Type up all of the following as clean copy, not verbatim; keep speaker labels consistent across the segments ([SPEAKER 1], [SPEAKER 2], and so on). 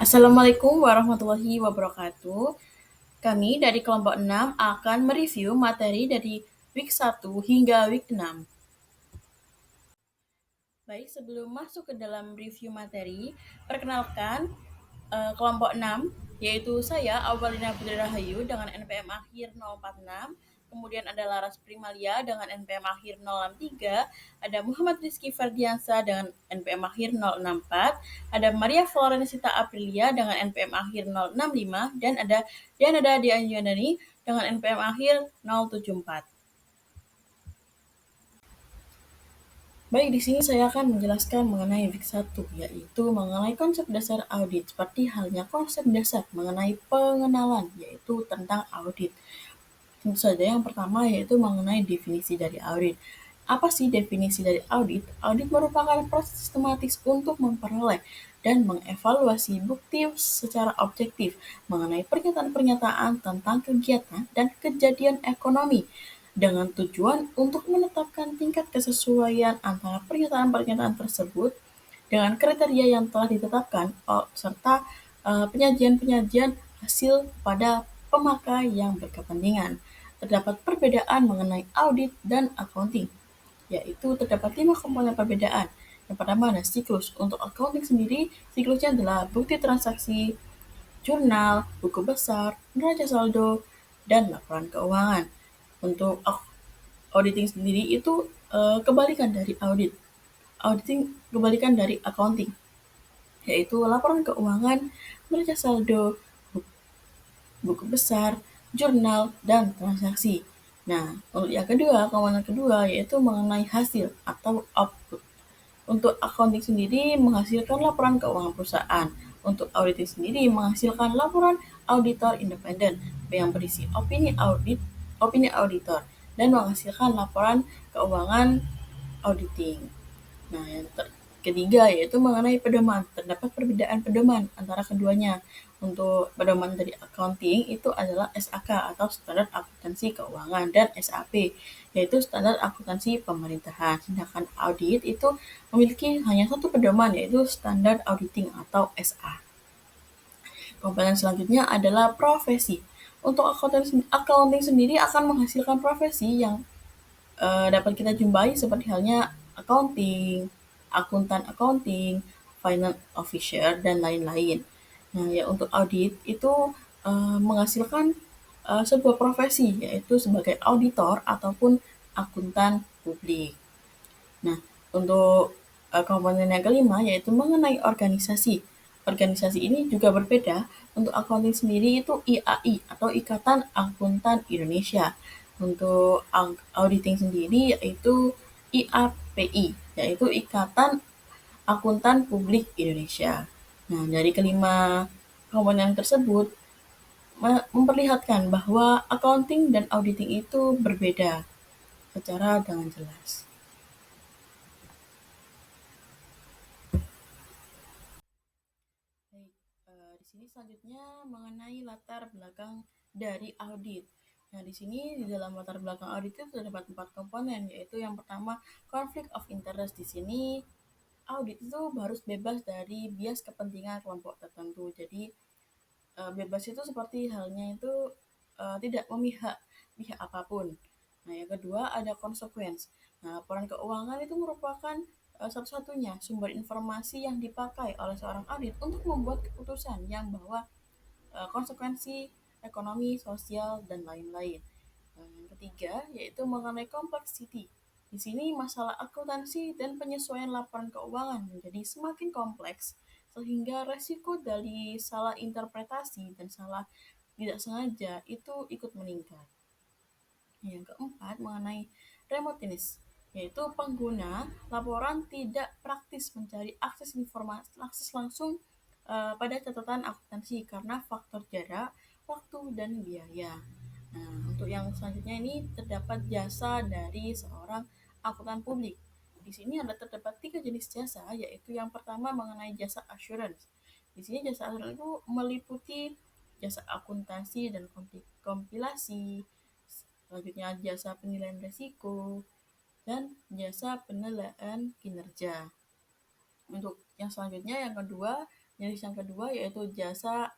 [SPEAKER 1] Assalamualaikum warahmatullahi wabarakatuh. Kami dari kelompok 6 akan mereview materi dari week 1 hingga week 6. Baik, sebelum masuk ke dalam review materi, perkenalkan kelompok 6, yaitu saya, Awalina Putri Rahayu dengan NPM akhir 046, kemudian ada Laras Primalia dengan NPM akhir 063, ada Muhammad Rizky Ferdiansa dengan NPM akhir 064, ada Maria Florencita Aprilia dengan NPM akhir 065, dan ada Diana Dianjani dengan NPM akhir 074. Baik, di sini saya akan menjelaskan mengenai week 1, yaitu mengenai konsep dasar audit, seperti halnya konsep dasar mengenai pengenalan, yaitu tentang audit. Tentu saja yang pertama yaitu mengenai definisi dari audit. Apa sih definisi dari audit? Audit merupakan proses sistematis untuk memperoleh dan mengevaluasi bukti secara objektif mengenai pernyataan-pernyataan tentang kegiatan dan kejadian ekonomi dengan tujuan untuk menetapkan tingkat kesesuaian antara pernyataan-pernyataan tersebut dengan kriteria yang telah ditetapkan serta penyajian-penyajian hasil pada pemakai yang berkepentingan. Terdapat perbedaan mengenai audit dan accounting, yaitu terdapat 5 komponen perbedaan. Yang pertama ada siklus. Untuk accounting sendiri, siklusnya adalah bukti transaksi, jurnal, buku besar, neraca saldo, dan laporan keuangan. Untuk auditing sendiri itu kebalikan dari audit. Auditing kebalikan dari accounting, yaitu laporan keuangan, neraca saldo, buku besar, jurnal, dan transaksi. Nah, untuk yang kedua, komponen kedua yaitu mengenai hasil atau output. Untuk accounting sendiri menghasilkan laporan keuangan perusahaan. Untuk auditing sendiri menghasilkan laporan auditor independen yang berisi opini auditor, dan menghasilkan laporan keuangan auditing. Nah, yang ketiga yaitu mengenai pedoman. Terdapat perbedaan pedoman antara keduanya. Untuk pedoman dari accounting itu adalah SAK atau Standar Akuntansi Keuangan, dan SAP yaitu Standar Akuntansi Pemerintahan. Sedangkan audit itu memiliki hanya satu pedoman, yaitu Standar Auditing atau SA. Komponen selanjutnya adalah profesi. Untuk accounting sendiri akan menghasilkan profesi yang dapat kita jumpai seperti halnya accounting, akuntan accounting, finance officer, dan lain-lain. Nah, ya untuk audit itu menghasilkan sebuah profesi, yaitu sebagai auditor ataupun akuntan publik. Nah, untuk komponen yang kelima yaitu mengenai organisasi. Organisasi ini juga berbeda. Untuk accounting sendiri itu IAI atau Ikatan Akuntan Indonesia. Untuk auditing sendiri yaitu IAPI, yaitu Ikatan Akuntan Publik Indonesia. Nah, dari kelima komponen tersebut memperlihatkan bahwa accounting dan auditing itu berbeda secara dengan jelas. Baik, di sini selanjutnya mengenai latar belakang dari audit. Nah, di sini di dalam latar belakang audit itu terdapat 4 komponen, yaitu yang pertama conflict of interest. Di sini audit itu harus bebas dari bias kepentingan kelompok tertentu. Jadi bebas itu seperti halnya itu tidak memihak pihak apapun. Nah, yang kedua ada consequence. Nah, laporan keuangan itu merupakan satu-satunya sumber informasi yang dipakai oleh seorang audit untuk membuat keputusan yang bahwa konsekuensi ekonomi, sosial, dan lain-lain. Yang ketiga yaitu mengenai complexity. Di sini masalah akuntansi dan penyesuaian laporan keuangan menjadi semakin kompleks sehingga resiko dari salah interpretasi dan salah tidak sengaja itu ikut meningkat. Yang keempat mengenai remoteness, yaitu pengguna laporan tidak praktis mencari akses langsung pada catatan akuntansi karena faktor jarak, waktu, dan biaya. Nah, untuk yang selanjutnya ini terdapat jasa dari seorang akuntan publik. Di sini ada terdapat 3 jenis jasa, yaitu yang pertama mengenai jasa assurance. Di sini jasa assurance itu meliputi jasa akuntansi dan kompilasi, selanjutnya jasa penilaian risiko, dan jasa penilaian kinerja. Untuk yang selanjutnya yang kedua, Jenis yang kedua yaitu jasa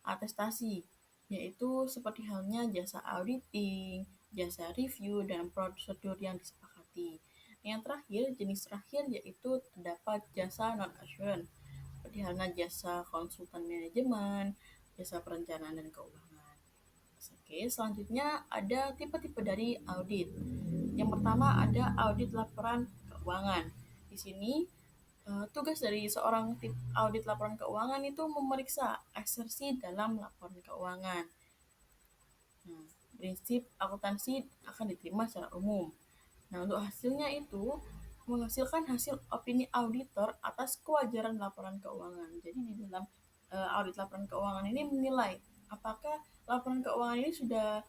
[SPEAKER 1] atestasi, yaitu seperti halnya jasa auditing, jasa review, dan prosedur yang disepakati. Yang terakhir, jenis terakhir yaitu terdapat jasa non-assurance, seperti halnya jasa konsultan manajemen, jasa perencanaan dan keuangan. Oke, selanjutnya ada tipe-tipe dari audit. Yang pertama ada audit laporan keuangan. Di sini tugas dari seorang tim audit laporan keuangan itu memeriksa asersi dalam laporan keuangan. Nah, prinsip akuntansi akan diterima secara umum. Nah, untuk hasilnya itu menghasilkan hasil opini auditor atas kewajaran laporan keuangan. Jadi di dalam audit laporan keuangan ini menilai apakah laporan keuangan ini sudah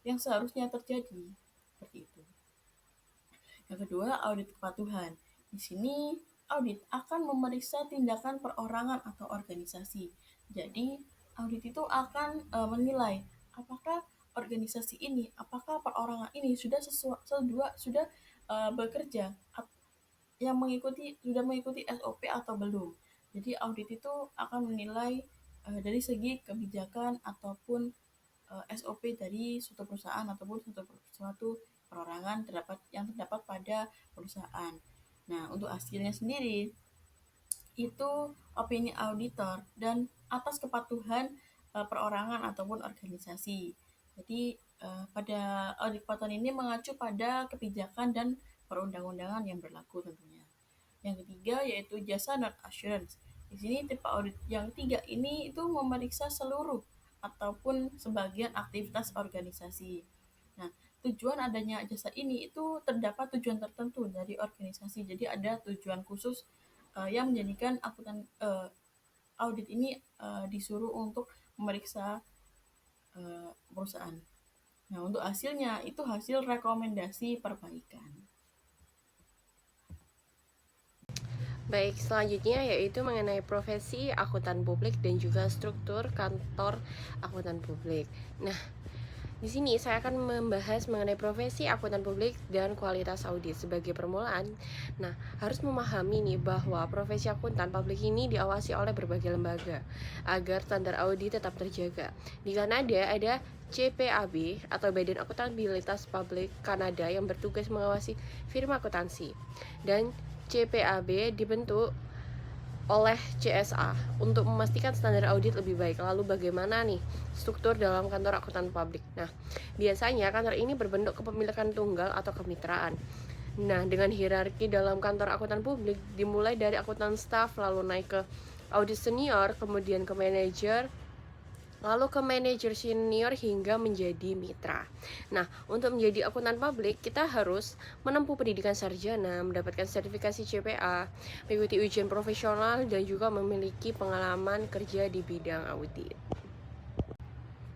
[SPEAKER 1] yang seharusnya terjadi. Seperti itu. Yang kedua, audit kepatuhan. Di sini, audit akan memeriksa tindakan perorangan atau organisasi. Jadi, audit itu akan menilai apakah organisasi ini, apakah perorangan ini sudah bekerja yang sudah mengikuti SOP atau belum. Jadi, audit itu akan menilai dari segi kebijakan ataupun SOP dari suatu perusahaan ataupun suatu perorangan yang terdapat pada perusahaan. Nah, untuk hasilnya sendiri itu opini auditor dan atas kepatuhan perorangan ataupun organisasi. Jadi pada audit kepatuhan ini mengacu pada kebijakan dan perundang-undangan yang berlaku tentunya. Yang ketiga yaitu jasa non-assurance. Di sini tipe audit yang ketiga ini itu memeriksa seluruh ataupun sebagian aktivitas organisasi. Nah, tujuan adanya jasa ini itu terdapat tujuan tertentu dari organisasi. Jadi ada tujuan khusus yang menjadikan audit ini disuruh untuk memeriksa perusahaan. Nah, untuk hasilnya itu hasil rekomendasi perbaikan.
[SPEAKER 2] Baik, selanjutnya yaitu mengenai profesi akuntan publik dan juga struktur kantor akuntan publik. Nah, di sini saya akan membahas mengenai profesi akuntan publik dan kualitas audit sebagai permulaan. Nah, harus memahami nih bahwa profesi akuntan publik ini diawasi oleh berbagai lembaga agar standar audit tetap terjaga. Di Kanada ada CPAB atau Badan Akuntabilitas Publik Kanada yang bertugas mengawasi firma akuntansi, dan CPAB dibentuk oleh CSA untuk memastikan standar audit lebih baik. Lalu bagaimana nih struktur dalam kantor akuntan publik? Nah, biasanya kantor ini berbentuk kepemilikan tunggal atau kemitraan. Nah, dengan hierarki dalam kantor akuntan publik dimulai dari akuntan staff, lalu naik ke audit senior, kemudian ke manajer, lalu ke manajer senior hingga menjadi mitra. Nah, untuk menjadi akuntan publik, kita harus menempuh pendidikan sarjana, mendapatkan sertifikasi CPA, mengikuti ujian profesional, dan juga memiliki pengalaman kerja di bidang audit.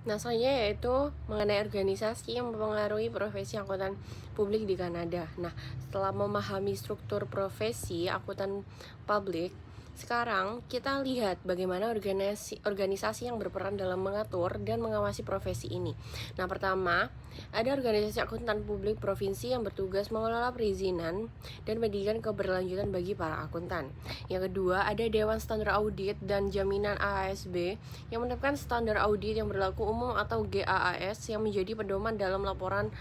[SPEAKER 2] Nah, selanjutnya yaitu mengenai organisasi yang mempengaruhi profesi akuntan publik di Kanada. Nah, setelah memahami struktur profesi akuntan publik, sekarang kita lihat bagaimana organisasi yang berperan dalam mengatur dan mengawasi profesi ini. Nah, pertama, ada organisasi akuntan publik provinsi yang bertugas mengelola perizinan dan pendidikan keberlanjutan bagi para akuntan. Yang kedua, ada Dewan Standar Audit dan Jaminan AASB yang menetapkan standar audit yang berlaku umum atau GAAS yang menjadi pedoman dalam laporan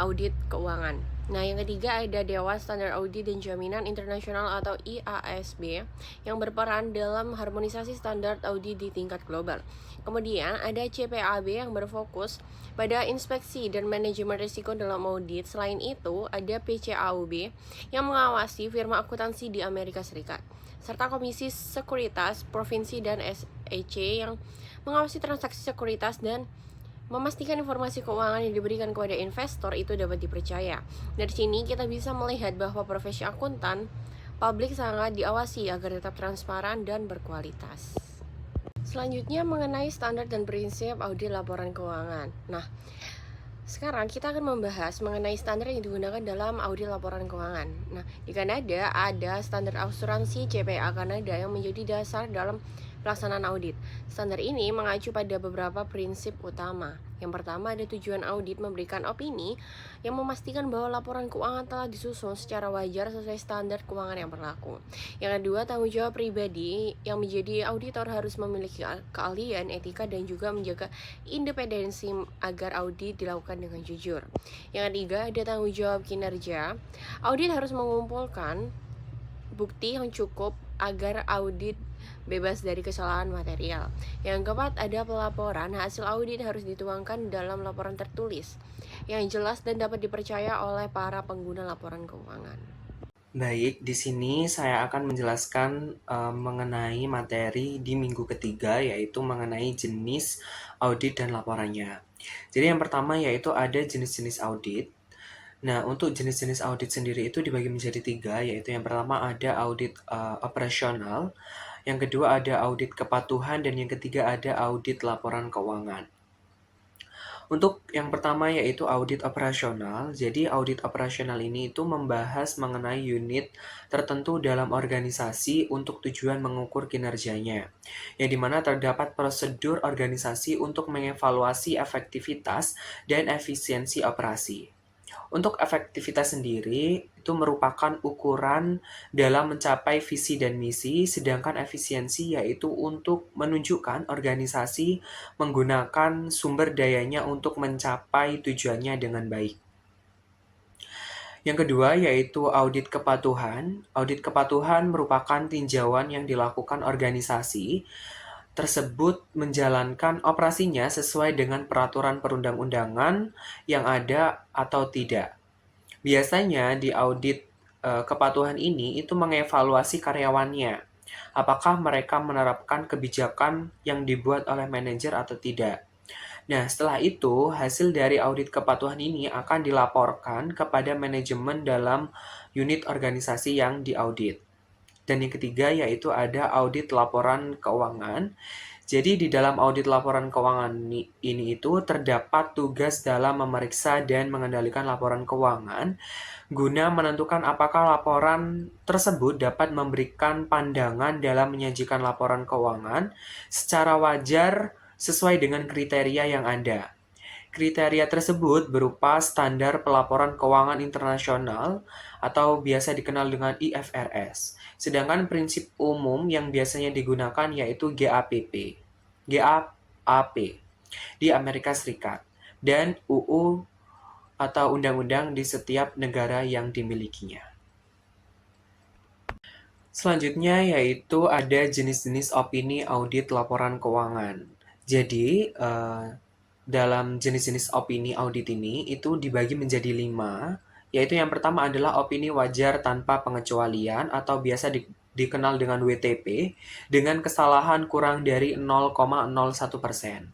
[SPEAKER 2] audit keuangan. Nah, yang ketiga ada Dewan Standar Audit dan Jaminan Internasional atau IASB yang berperan dalam harmonisasi standar audit di tingkat global. Kemudian ada CPAB yang berfokus pada inspeksi dan manajemen risiko dalam audit. Selain itu, ada PCAUB yang mengawasi firma akuntansi di Amerika Serikat, serta Komisi Sekuritas Provinsi dan SEC yang mengawasi transaksi sekuritas dan memastikan informasi keuangan yang diberikan kepada investor itu dapat dipercaya. Dari sini kita bisa melihat bahwa profesi akuntan publik sangat diawasi agar tetap transparan dan berkualitas. Selanjutnya mengenai standar dan prinsip audit laporan keuangan. Nah, sekarang kita akan membahas mengenai standar yang digunakan dalam audit laporan keuangan. Nah, di Kanada ada standar asuransi CPA Kanada yang menjadi dasar dalam pelaksanaan audit. Standar ini mengacu pada beberapa prinsip utama, Yang pertama, ada tujuan audit memberikan opini yang memastikan bahwa laporan keuangan telah disusun secara wajar sesuai standar keuangan yang berlaku. Yang kedua, tanggung jawab pribadi yang menjadi auditor harus memiliki keahlian, etika, dan juga menjaga independensi agar audit dilakukan dengan jujur. Yang ketiga, ada tanggung jawab kinerja. Audit harus mengumpulkan bukti yang cukup agar audit bebas dari kesalahan material. Yang keempat, ada pelaporan. Hasil audit harus dituangkan dalam laporan tertulis yang jelas dan dapat dipercaya oleh para pengguna laporan keuangan.
[SPEAKER 3] Baik, di sini saya akan menjelaskan mengenai materi di minggu ketiga, yaitu mengenai jenis audit dan laporannya. Jadi yang pertama yaitu ada jenis-jenis audit. Nah, untuk jenis-jenis audit sendiri itu dibagi menjadi 3, yaitu yang pertama ada audit operasional, yang kedua ada audit kepatuhan, dan yang ketiga ada audit laporan keuangan. Untuk yang pertama yaitu audit operasional. Jadi audit operasional ini itu membahas mengenai unit tertentu dalam organisasi untuk tujuan mengukur kinerjanya. Yang dimana terdapat prosedur organisasi untuk mengevaluasi efektivitas dan efisiensi operasi. Untuk efektivitas sendiri, itu merupakan ukuran dalam mencapai visi dan misi, sedangkan efisiensi yaitu untuk menunjukkan organisasi menggunakan sumber dayanya untuk mencapai tujuannya dengan baik. Yang kedua yaitu audit kepatuhan. Audit kepatuhan merupakan tinjauan yang dilakukan organisasi tersebut menjalankan operasinya sesuai dengan peraturan perundang-undangan yang ada atau tidak. Biasanya di audit kepatuhan ini itu mengevaluasi karyawannya. Apakah mereka menerapkan kebijakan yang dibuat oleh manajer atau tidak. Nah, setelah itu, hasil dari audit kepatuhan ini akan dilaporkan kepada manajemen dalam unit organisasi yang diaudit. Dan yang ketiga yaitu ada audit laporan keuangan. Jadi di dalam audit laporan keuangan ini itu terdapat tugas dalam memeriksa dan mengendalikan laporan keuangan guna menentukan apakah laporan tersebut dapat memberikan pandangan dalam menyajikan laporan keuangan secara wajar sesuai dengan kriteria yang ada. Kriteria tersebut berupa standar pelaporan keuangan internasional atau biasa dikenal dengan IFRS. Sedangkan prinsip umum yang biasanya digunakan yaitu GAAP di Amerika Serikat dan UU atau undang-undang di setiap negara yang dimilikinya. Selanjutnya yaitu ada jenis-jenis opini audit laporan keuangan. Jadi, dalam jenis-jenis opini audit ini itu dibagi menjadi 5, yaitu yang pertama adalah opini wajar tanpa pengecualian atau biasa dikenal dengan WTP dengan kesalahan kurang dari 0,01%.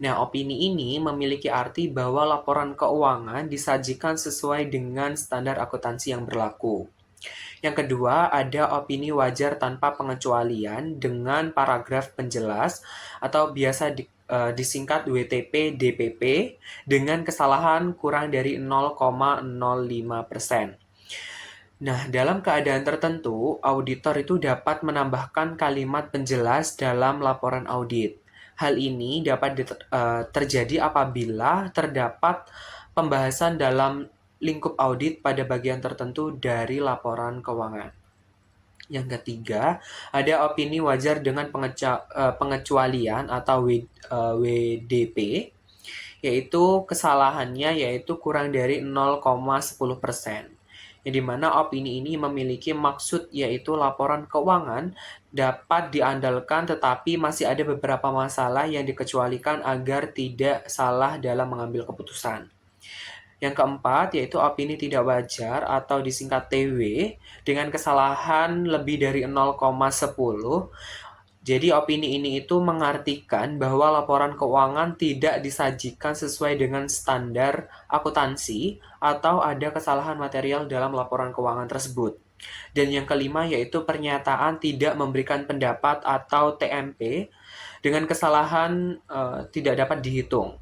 [SPEAKER 3] Nah, opini ini memiliki arti bahwa laporan keuangan disajikan sesuai dengan standar akuntansi yang berlaku. Yang kedua, ada opini wajar tanpa pengecualian dengan paragraf penjelas atau biasa disingkat WTP DPP dengan kesalahan kurang dari 0,05%. Nah, dalam keadaan tertentu, auditor itu dapat menambahkan kalimat penjelas dalam laporan audit. Hal ini dapat terjadi apabila terdapat pembahasan dalam lingkup audit pada bagian tertentu dari laporan keuangan. Yang ketiga, ada opini wajar dengan pengecualian atau WDP, yaitu kesalahannya yaitu kurang dari 0,10%. Yang dimana opini ini memiliki maksud yaitu laporan keuangan dapat diandalkan tetapi masih ada beberapa masalah yang dikecualikan agar tidak salah dalam mengambil keputusan. Yang keempat yaitu opini tidak wajar atau disingkat TW dengan kesalahan lebih dari 0,10. Jadi opini ini itu mengartikan bahwa laporan keuangan tidak disajikan sesuai dengan standar akuntansi atau ada kesalahan material dalam laporan keuangan tersebut. Dan yang kelima yaitu pernyataan tidak memberikan pendapat atau TMP dengan kesalahan tidak dapat dihitung.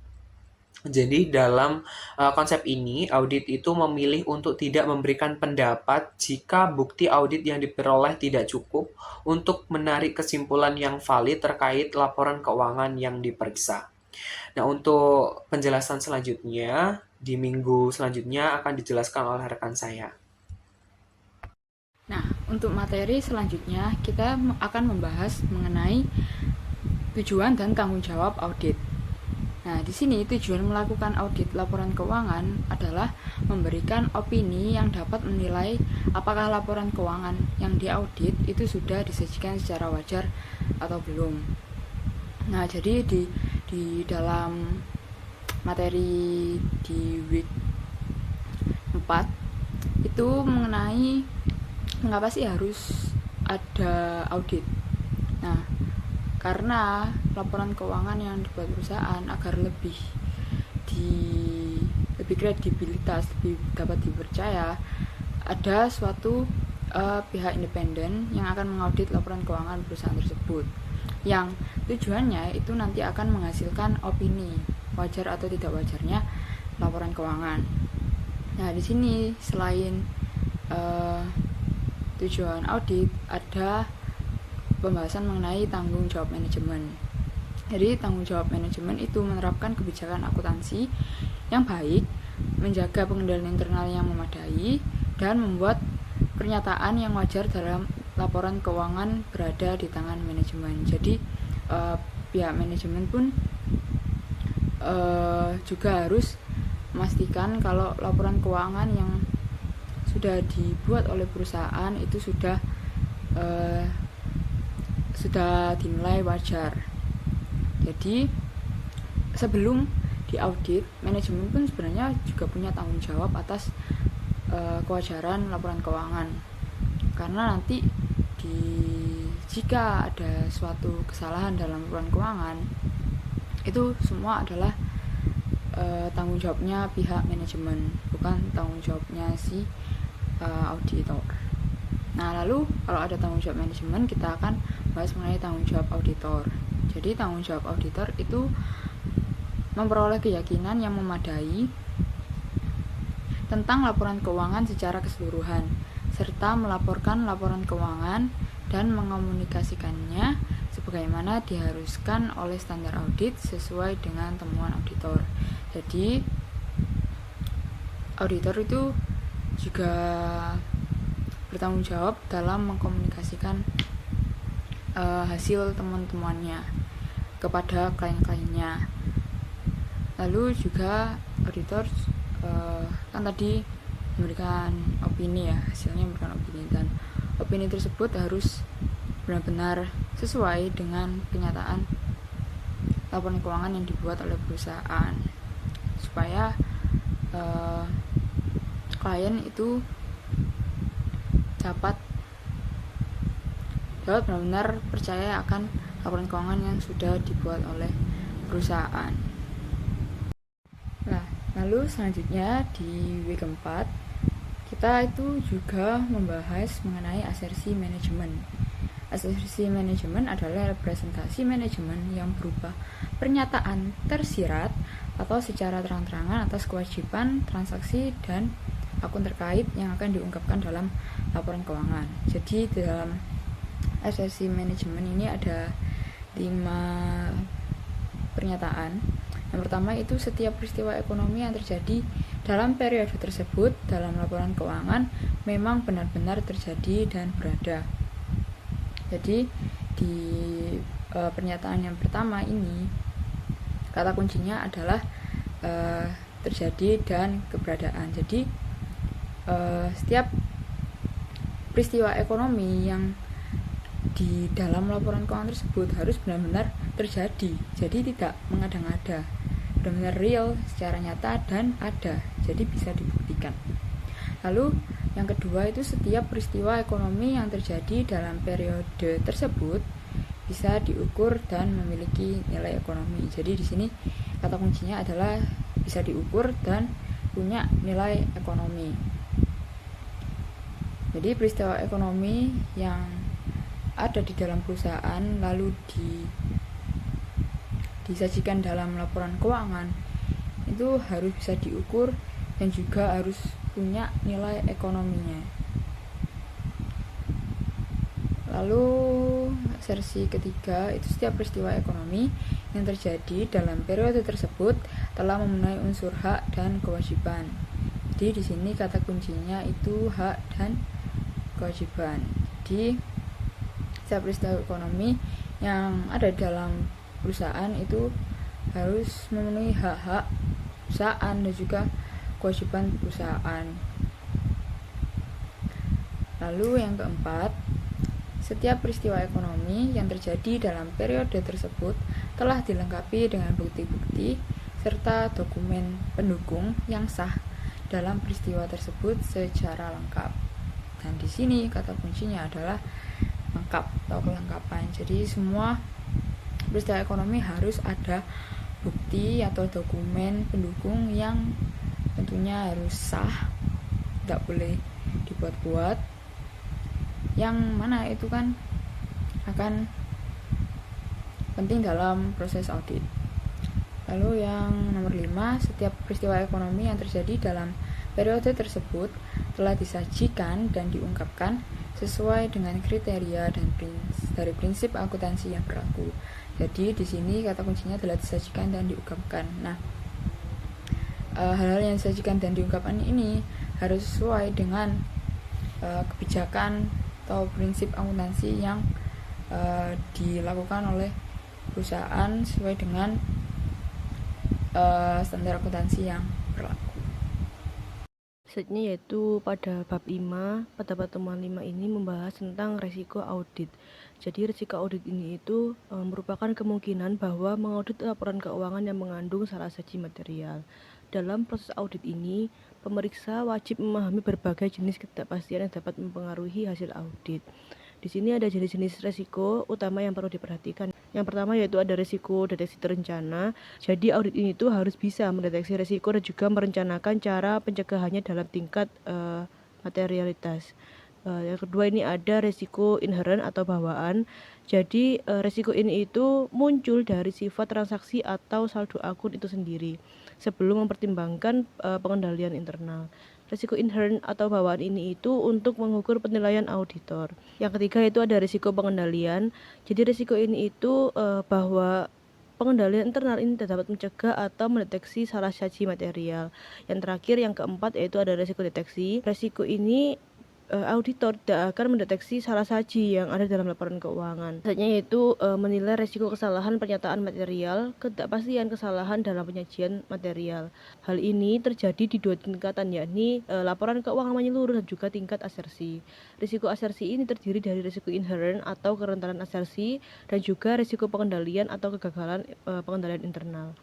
[SPEAKER 3] Jadi dalam konsep ini, audit itu memilih untuk tidak memberikan pendapat jika bukti audit yang diperoleh tidak cukup untuk menarik kesimpulan yang valid terkait laporan keuangan yang diperiksa. Nah, untuk penjelasan selanjutnya, di minggu selanjutnya akan dijelaskan oleh rekan saya.
[SPEAKER 4] Nah, untuk materi selanjutnya kita akan membahas mengenai tujuan dan tanggung jawab audit. Nah, di sini tujuan melakukan audit laporan keuangan adalah memberikan opini yang dapat menilai apakah laporan keuangan yang diaudit itu sudah disajikan secara wajar atau belum. Nah, jadi di dalam materi di week 4 itu mengenai mengapa sih harus ada audit. Nah, karena laporan keuangan yang dibuat perusahaan agar lebih kredibilitas, lebih dapat dipercaya, ada suatu pihak independen yang akan mengaudit laporan keuangan perusahaan tersebut, yang tujuannya itu nanti akan menghasilkan opini wajar atau tidak wajarnya laporan keuangan. Nah, di sini selain tujuan audit, ada pembahasan mengenai tanggung jawab manajemen. Jadi tanggung jawab manajemen itu menerapkan kebijakan akuntansi yang baik, menjaga pengendalian internal yang memadai, dan membuat pernyataan yang wajar dalam laporan keuangan berada di tangan manajemen. Jadi pihak manajemen pun juga harus memastikan kalau laporan keuangan yang sudah dibuat oleh perusahaan itu sudah dinilai wajar. Jadi sebelum diaudit, manajemen pun sebenarnya juga punya tanggung jawab atas kewajaran laporan keuangan, karena nanti jika ada suatu kesalahan dalam laporan keuangan, itu semua adalah tanggung jawabnya pihak manajemen, bukan tanggung jawabnya si auditor. Nah, lalu kalau ada tanggung jawab manajemen, kita akan bahas mengenai tanggung jawab auditor. Jadi tanggung jawab auditor itu memperoleh keyakinan yang memadai tentang laporan keuangan secara keseluruhan, serta melaporkan laporan keuangan dan mengomunikasikannya sebagaimana diharuskan oleh standar audit sesuai dengan temuan auditor. Jadi auditor itu juga bertanggung jawab dalam mengkomunikasikan hasil temuan-temuannya kepada klien-kliennya. Lalu juga auditor kan tadi memberikan opini ya, hasilnya memberikan opini, dan opini tersebut harus benar-benar sesuai dengan kenyataan laporan keuangan yang dibuat oleh perusahaan, supaya klien itu dapat benar-benar percaya akan laporan keuangan yang sudah dibuat oleh perusahaan. Nah, lalu selanjutnya di week 4 kita itu juga membahas mengenai asersi manajemen. Asersi manajemen adalah representasi manajemen yang berupa pernyataan tersirat atau secara terang-terangan atas kewajiban, transaksi, dan akun terkait yang akan diungkapkan dalam laporan keuangan. Jadi dalam asersi manajemen ini ada 5 pernyataan. Yang pertama itu setiap peristiwa ekonomi yang terjadi dalam periode tersebut dalam laporan keuangan memang benar-benar terjadi dan berada. Jadi di pernyataan yang pertama ini kata kuncinya adalah terjadi dan keberadaan. Jadi setiap peristiwa ekonomi yang di dalam laporan keuangan tersebut harus benar-benar terjadi, jadi tidak mengada-ngada, benar-benar real secara nyata dan ada, jadi bisa dibuktikan. Lalu yang kedua itu setiap peristiwa ekonomi yang terjadi dalam periode tersebut bisa diukur dan memiliki nilai ekonomi. Jadi di sini kata kuncinya adalah bisa diukur dan punya nilai ekonomi. Jadi peristiwa ekonomi yang ada di dalam perusahaan lalu disajikan dalam laporan keuangan itu harus bisa diukur dan juga harus punya nilai ekonominya. Lalu asersi ketiga itu setiap peristiwa ekonomi yang terjadi dalam periode tersebut telah memenuhi unsur hak dan kewajiban. Jadi di sini kata kuncinya itu hak dan kewajiban. Jadi setiap peristiwa ekonomi yang ada dalam perusahaan itu harus memenuhi hak-hak perusahaan dan juga kewajiban perusahaan. Lalu yang keempat, setiap peristiwa ekonomi yang terjadi dalam periode tersebut telah dilengkapi dengan bukti-bukti serta dokumen pendukung yang sah dalam peristiwa tersebut secara lengkap. Dan di sini kata kuncinya adalah lengkap atau kelengkapan. Jadi semua peristiwa ekonomi harus ada bukti atau dokumen pendukung yang tentunya harus sah, tidak boleh dibuat-buat, yang mana itu kan akan penting dalam proses audit. Lalu yang nomor 5, setiap peristiwa ekonomi yang terjadi dalam periode tersebut telah disajikan dan diungkapkan sesuai dengan kriteria dan dari prinsip akuntansi yang berlaku. Jadi di sini kata kuncinya adalah disajikan dan diungkapkan. Nah, hal-hal yang disajikan dan diungkapkan ini harus sesuai dengan kebijakan atau prinsip akuntansi yang dilakukan oleh perusahaan sesuai dengan standar akuntansi yang berlaku.
[SPEAKER 5] Selanjutnya yaitu pada bab 5, pada pertemuan 5 ini membahas tentang resiko audit. Jadi resiko audit ini itu merupakan kemungkinan bahwa mengaudit laporan keuangan yang mengandung salah saji material. Dalam proses audit ini, pemeriksa wajib memahami berbagai jenis ketidakpastian yang dapat mempengaruhi hasil audit. Di sini ada jenis-jenis resiko utama yang perlu diperhatikan. Yang pertama yaitu ada resiko deteksi terencana. Jadi audit ini tuh harus bisa mendeteksi resiko dan juga merencanakan cara pencegahannya dalam tingkat materialitas. Yang kedua ini ada resiko inherent atau bawaan. Jadi resiko ini itu muncul dari sifat transaksi atau saldo akun itu sendiri sebelum mempertimbangkan pengendalian internal. Risiko inherent atau bawaan ini itu untuk mengukur penilaian auditor. Yang ketiga itu ada risiko pengendalian. Jadi risiko ini itu bahwa pengendalian internal ini dapat mencegah atau mendeteksi salah saji material. Yang terakhir yang keempat yaitu ada risiko deteksi. Risiko ini auditor tidak akan mendeteksi salah saji yang ada dalam laporan keuangan. Selanjutnya yaitu menilai risiko kesalahan pernyataan material, ketidakpastian kesalahan dalam penyajian material. Hal ini terjadi di dua tingkatan, yakni laporan keuangan menyeluruh dan juga tingkat asersi. Risiko asersi ini terdiri dari risiko inherent atau kerentanan asersi dan juga risiko pengendalian atau kegagalan pengendalian internal.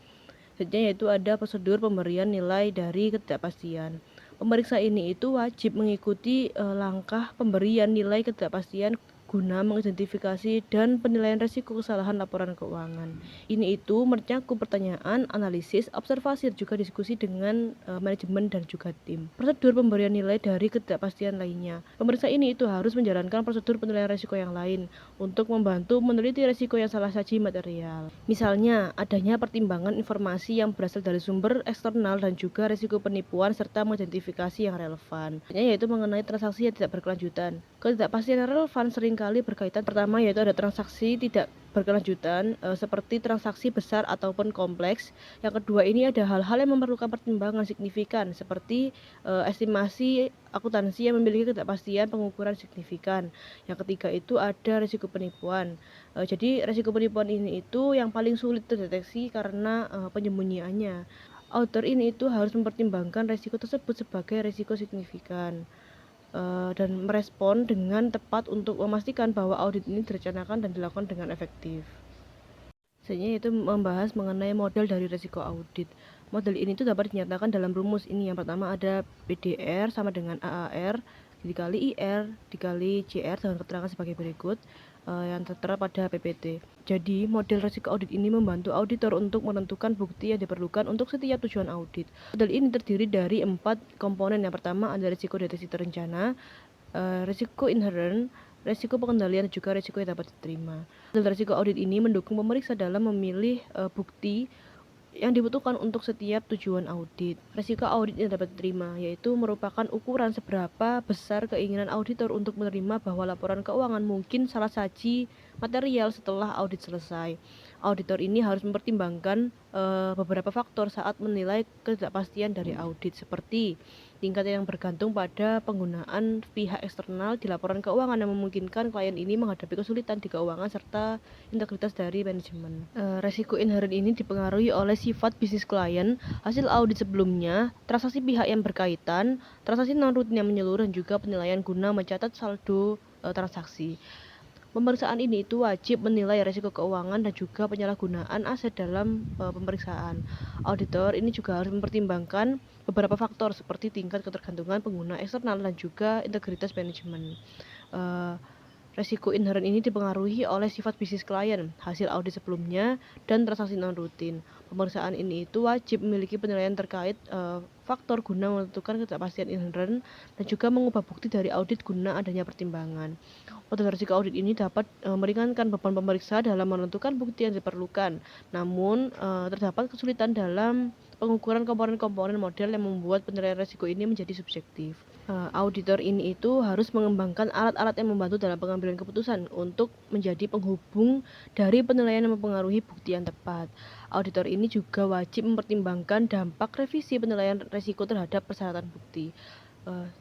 [SPEAKER 5] Selanjutnya yaitu ada prosedur pemberian nilai dari ketidakpastian. Pemeriksa ini itu wajib mengikuti langkah pemberian nilai ketidakpastian guna mengidentifikasi dan penilaian risiko kesalahan laporan keuangan. Ini itu mencakup pertanyaan, analisis, observasi, dan juga diskusi dengan manajemen dan juga tim. Prosedur pemberian nilai dari ketidakpastian lainnya. Pemeriksa ini itu harus menjalankan prosedur penilaian risiko yang lain untuk membantu meneliti risiko yang salah saji material. Misalnya, adanya pertimbangan informasi yang berasal dari sumber eksternal dan juga risiko penipuan serta mengidentifikasi yang relevan. Yaitu mengenai transaksi yang tidak berkelanjutan. Ketidakpastian yang relevan seringkali berkaitan pertama yaitu ada transaksi tidak berkelanjutan seperti transaksi besar ataupun kompleks. Yang kedua ini ada hal-hal yang memerlukan pertimbangan signifikan seperti estimasi akuntansi yang memiliki ketidakpastian pengukuran signifikan. Yang ketiga itu ada risiko penipuan. Jadi risiko penipuan ini itu yang paling sulit terdeteksi karena penyembunyiannya. Auditor ini itu harus mempertimbangkan risiko tersebut sebagai risiko signifikan dan merespon dengan tepat untuk memastikan bahwa audit ini direncanakan dan dilakukan dengan efektif. Selanjutnya itu membahas mengenai model dari risiko audit. Model ini itu dapat dinyatakan dalam rumus ini. Yang pertama ada PDR sama dengan AAR dikali IR dikali CR dengan keterangan sebagai berikut yang tertera pada PPT. Jadi, model risiko audit ini membantu auditor untuk menentukan bukti yang diperlukan untuk setiap tujuan audit. Model ini terdiri dari 4 komponen. Yang pertama ada risiko deteksi terencana, risiko inherent, risiko pengendalian, dan juga risiko yang dapat diterima. Model risiko audit ini mendukung pemeriksa dalam memilih bukti yang dibutuhkan untuk setiap tujuan audit. Resiko audit yang dapat diterima yaitu merupakan ukuran seberapa besar keinginan auditor untuk menerima bahwa laporan keuangan mungkin salah saji material setelah audit selesai. Auditor ini harus mempertimbangkan beberapa faktor saat menilai ketidakpastian dari audit, seperti tingkat yang bergantung pada penggunaan pihak eksternal di laporan keuangan yang memungkinkan klien ini menghadapi kesulitan di keuangan serta integritas dari manajemen. Resiko inherent ini dipengaruhi oleh sifat bisnis klien, hasil audit sebelumnya, transaksi pihak yang berkaitan, transaksi non-rutin yang menyeluruh, dan juga penilaian guna mencatat saldo transaksi. Pemeriksaan ini itu wajib menilai risiko keuangan dan juga penyalahgunaan aset dalam pemeriksaan. Auditor ini juga harus mempertimbangkan beberapa faktor seperti tingkat ketergantungan pengguna eksternal dan juga integritas manajemen. Resiko inherent ini dipengaruhi oleh sifat bisnis klien, hasil audit sebelumnya, dan transaksi non-rutin. Pemeriksaan ini itu wajib memiliki penilaian terkait faktor guna menentukan ketidakpastian inherent dan juga mengubah bukti dari audit guna adanya pertimbangan. Model risiko audit ini dapat meringankan beban pemeriksa dalam menentukan bukti yang diperlukan. Namun, terdapat kesulitan dalam pengukuran komponen-komponen model yang membuat penilaian risiko ini menjadi subjektif. Auditor ini itu harus mengembangkan alat-alat yang membantu dalam pengambilan keputusan untuk menjadi penghubung dari penilaian yang mempengaruhi bukti yang tepat. Auditor ini juga wajib mempertimbangkan dampak revisi penilaian risiko terhadap persyaratan bukti.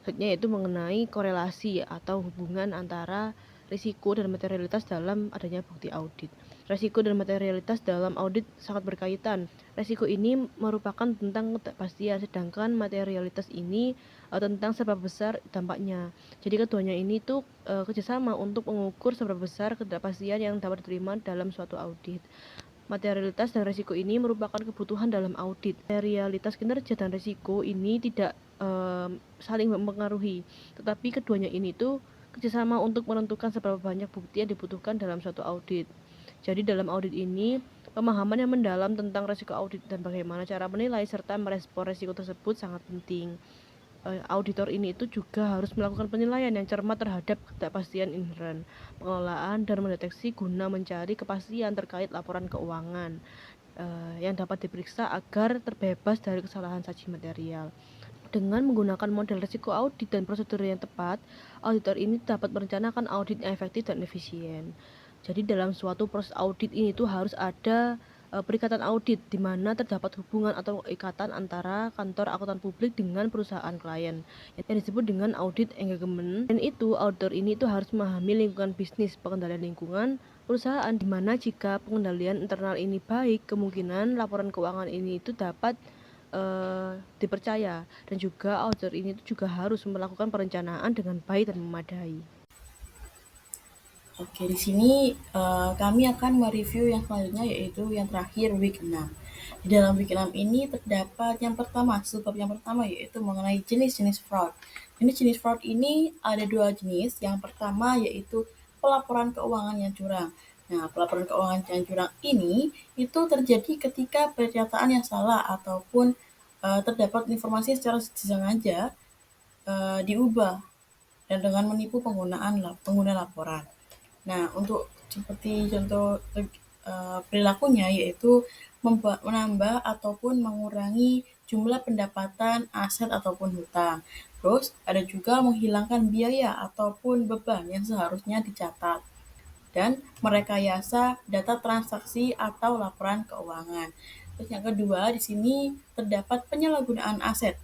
[SPEAKER 5] Selanjutnya yaitu mengenai korelasi atau hubungan antara risiko dan materialitas dalam adanya bukti audit. Risiko dan materialitas dalam audit sangat berkaitan. Risiko ini merupakan tentang ketidakpastian, sedangkan materialitas ini tentang seberapa besar dampaknya. Jadi keduanya ini tuh kerjasama untuk mengukur seberapa besar ketidakpastian yang dapat diterima dalam suatu audit. Materialitas dan risiko ini merupakan kebutuhan dalam audit. Materialitas kinerja dan risiko ini tidak saling mempengaruhi, tetapi keduanya ini tuh kerjasama untuk menentukan seberapa banyak bukti yang dibutuhkan dalam suatu audit. Jadi dalam audit ini, pemahaman yang mendalam tentang risiko audit dan bagaimana cara menilai serta merespon risiko tersebut sangat penting. Auditor ini itu juga harus melakukan penilaian yang cermat terhadap ketidakpastian inherent, pengelolaan, dan mendeteksi guna mencari kepastian terkait laporan keuangan yang dapat diperiksa agar terbebas dari kesalahan saji material. Dengan menggunakan model risiko audit dan prosedur yang tepat, auditor ini dapat merencanakan audit yang efektif dan efisien. Jadi dalam suatu proses audit ini tuh harus ada perikatan audit di mana terdapat hubungan atau ikatan antara kantor akuntan publik dengan perusahaan klien yang disebut dengan audit engagement. Dan itu auditor ini tuh harus memahami lingkungan bisnis, pengendalian lingkungan perusahaan, di mana jika pengendalian internal ini baik, kemungkinan laporan keuangan ini itu dapat dipercaya, dan juga auditor ini juga harus melakukan perencanaan dengan baik dan memadai.
[SPEAKER 1] Oke, di sini kami akan mereview yang selanjutnya, yaitu yang terakhir week 6. Di dalam week 6 ini terdapat yang pertama, subbab yang pertama yaitu mengenai jenis-jenis fraud. Jenis-jenis fraud ini ada dua jenis. Yang pertama yaitu pelaporan keuangan yang curang. Nah, pelaporan keuangan yang curang ini itu terjadi ketika pernyataan yang salah ataupun terdapat informasi secara disengaja diubah dan dengan menipu pengguna laporan. Nah, untuk seperti contoh perilakunya yaitu menambah ataupun mengurangi jumlah pendapatan, aset ataupun hutang. Terus ada juga menghilangkan biaya ataupun beban yang seharusnya dicatat, dan merekayasa data transaksi atau laporan keuangan. Terus yang kedua, di sini terdapat penyalahgunaan aset.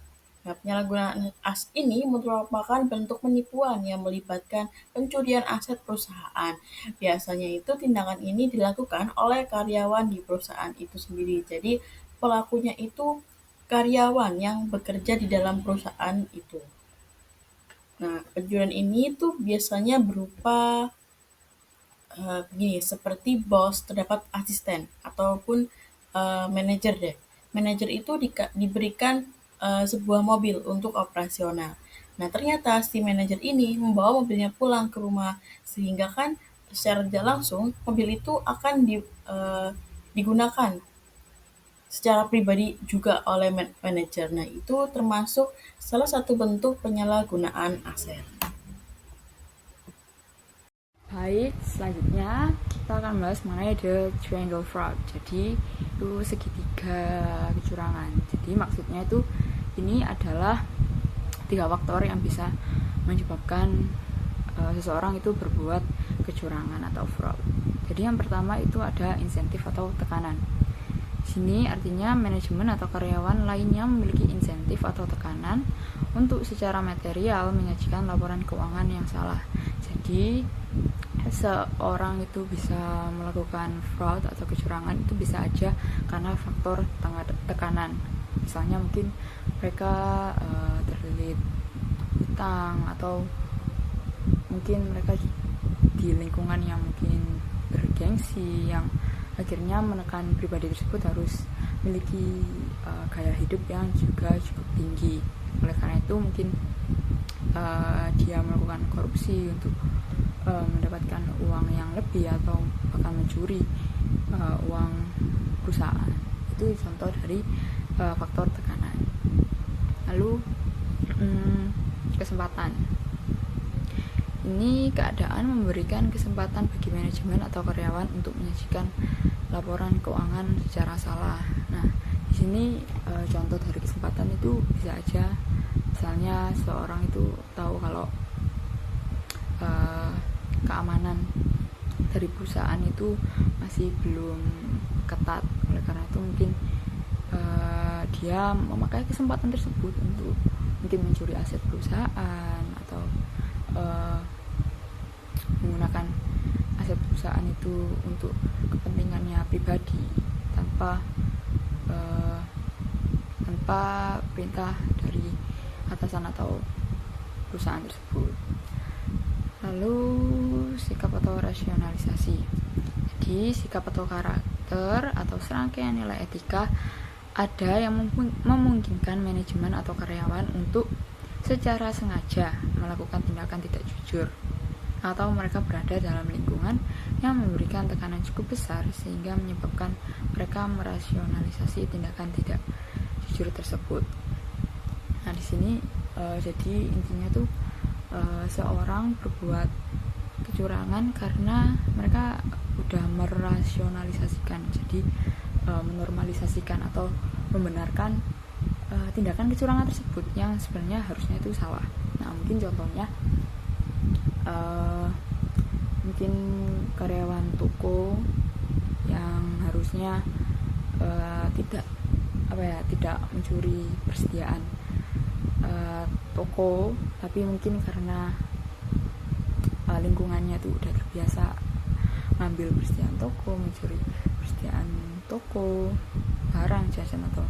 [SPEAKER 1] Nah, penyalahgunaan aset ini merupakan bentuk penipuan yang melibatkan pencurian aset perusahaan. Biasanya itu tindakan ini dilakukan oleh karyawan di perusahaan itu sendiri. Jadi pelakunya itu karyawan yang bekerja di dalam perusahaan itu. Nah, pencurian ini tuh biasanya berupa begini, seperti bos terdapat asisten ataupun manajer deh. Manajer itu diberikan sebuah mobil untuk operasional. Nah, ternyata si manajer ini membawa mobilnya pulang ke rumah, sehingga kan secara tidak langsung mobil itu akan digunakan secara pribadi juga oleh manajer. Nah, itu termasuk salah satu bentuk penyalahgunaan aset.
[SPEAKER 4] Baik, selanjutnya kita kita akan bahas mengenai the triangle fraud. Jadi itu segitiga kecurangan. Jadi maksudnya itu ini adalah 3 faktor yang bisa menyebabkan seseorang itu berbuat kecurangan atau fraud. Jadi yang pertama itu ada insentif atau tekanan. Sini artinya manajemen atau karyawan lainnya memiliki insentif atau tekanan untuk secara material menyajikan laporan keuangan yang salah. Jadi seorang itu bisa melakukan fraud atau kecurangan itu bisa aja karena faktor tekanan. Misalnya mungkin mereka terlilit utang, atau mungkin mereka di lingkungan yang mungkin bergengsi, yang akhirnya menekan pribadi tersebut harus memiliki gaya hidup yang juga cukup tinggi. Oleh karena itu mungkin dia melakukan korupsi untuk mendapatkan uang yang lebih, atau bahkan mencuri uang perusahaan. Itu contoh dari faktor tekanan. Lalu kesempatan. Ini keadaan memberikan kesempatan bagi manajemen atau karyawan untuk menyajikan laporan keuangan secara salah. Nah, di sini contoh dari kesempatan itu bisa aja, misalnya seorang itu tahu kalau keamanan dari perusahaan itu masih belum ketat. Oleh karena itu mungkin dia memakai kesempatan tersebut untuk mungkin mencuri aset perusahaan, atau menggunakan aset perusahaan itu untuk kepentingannya pribadi tanpa perintah dari atasan atau perusahaan tersebut. Lalu sikap atau rasionalisasi. Jadi sikap atau karakter atau serangkaian nilai etika ada yang memungkinkan manajemen atau karyawan untuk secara sengaja melakukan tindakan tidak jujur, atau mereka berada dalam lingkungan yang memberikan tekanan cukup besar sehingga menyebabkan mereka merasionalisasi tindakan tidak jujur tersebut. Nah, di sini jadi intinya tuh seorang berbuat kecurangan karena mereka udah merasionalisasikan, jadi menormalisasikan atau membenarkan tindakan kecurangan tersebut yang sebenarnya harusnya itu salah. Nah, mungkin contohnya mungkin karyawan toko yang harusnya tidak mencuri persediaan toko, tapi mungkin karena lingkungannya tuh udah terbiasa ngambil persediaan toko, mencuri persediaan toko, barang jajan atau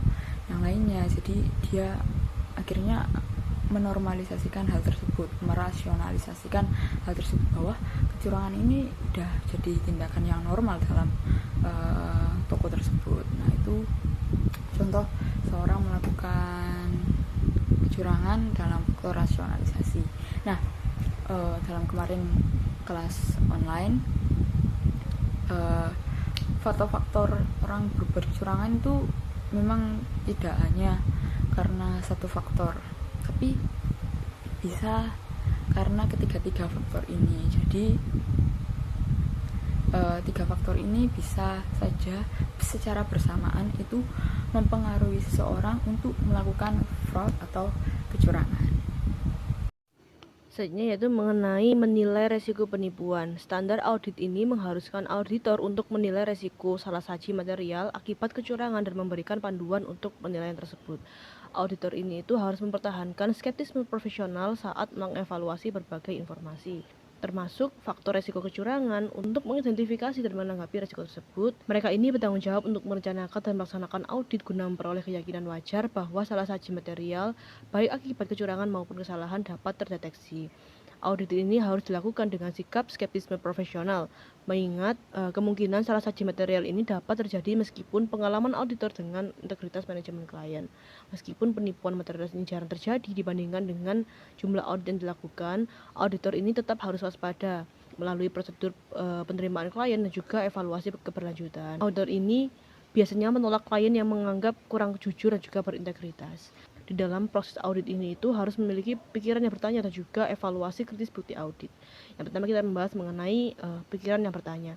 [SPEAKER 4] yang lainnya. Jadi dia akhirnya menormalisasikan hal tersebut, merasionalisasikan hal tersebut, bahwa kecurangan ini udah jadi tindakan yang normal dalam toko tersebut. Nah, itu contoh seorang melakukan kecurangan dalam rasionalisasi. Nah, dalam kemarin kelas online, faktor-faktor orang berbuat kecurangan itu memang tidak hanya karena satu faktor, tapi bisa karena ketiga-tiga faktor ini. Jadi 3 faktor ini bisa saja secara bersamaan itu mempengaruhi seseorang untuk melakukan fraud atau kecurangan.
[SPEAKER 5] Selanjutnya yaitu mengenai menilai resiko penipuan. Standar audit ini mengharuskan auditor untuk menilai resiko salah saji material akibat kecurangan dan memberikan panduan untuk penilaian tersebut. Auditor ini itu harus mempertahankan skeptisme profesional saat mengevaluasi berbagai informasi, termasuk faktor resiko kecurangan. Untuk mengidentifikasi dan menanggapi resiko tersebut, mereka ini bertanggung jawab untuk merencanakan dan melaksanakan audit guna memperoleh keyakinan wajar bahwa salah saji material, baik akibat kecurangan maupun kesalahan, dapat terdeteksi. Audit ini harus dilakukan dengan sikap skeptisme profesional, mengingat kemungkinan salah saji material ini dapat terjadi meskipun pengalaman auditor dengan integritas manajemen klien. Meskipun penipuan material ini jarang terjadi dibandingkan dengan jumlah audit yang dilakukan, auditor ini tetap harus waspada melalui prosedur penerimaan klien dan juga evaluasi keberlanjutan. Auditor ini biasanya menolak klien yang menganggap kurang jujur dan juga berintegritas. Di dalam proses audit ini itu harus memiliki pikiran yang bertanya dan juga evaluasi kritis bukti audit. Yang pertama kita membahas mengenai pikiran yang bertanya.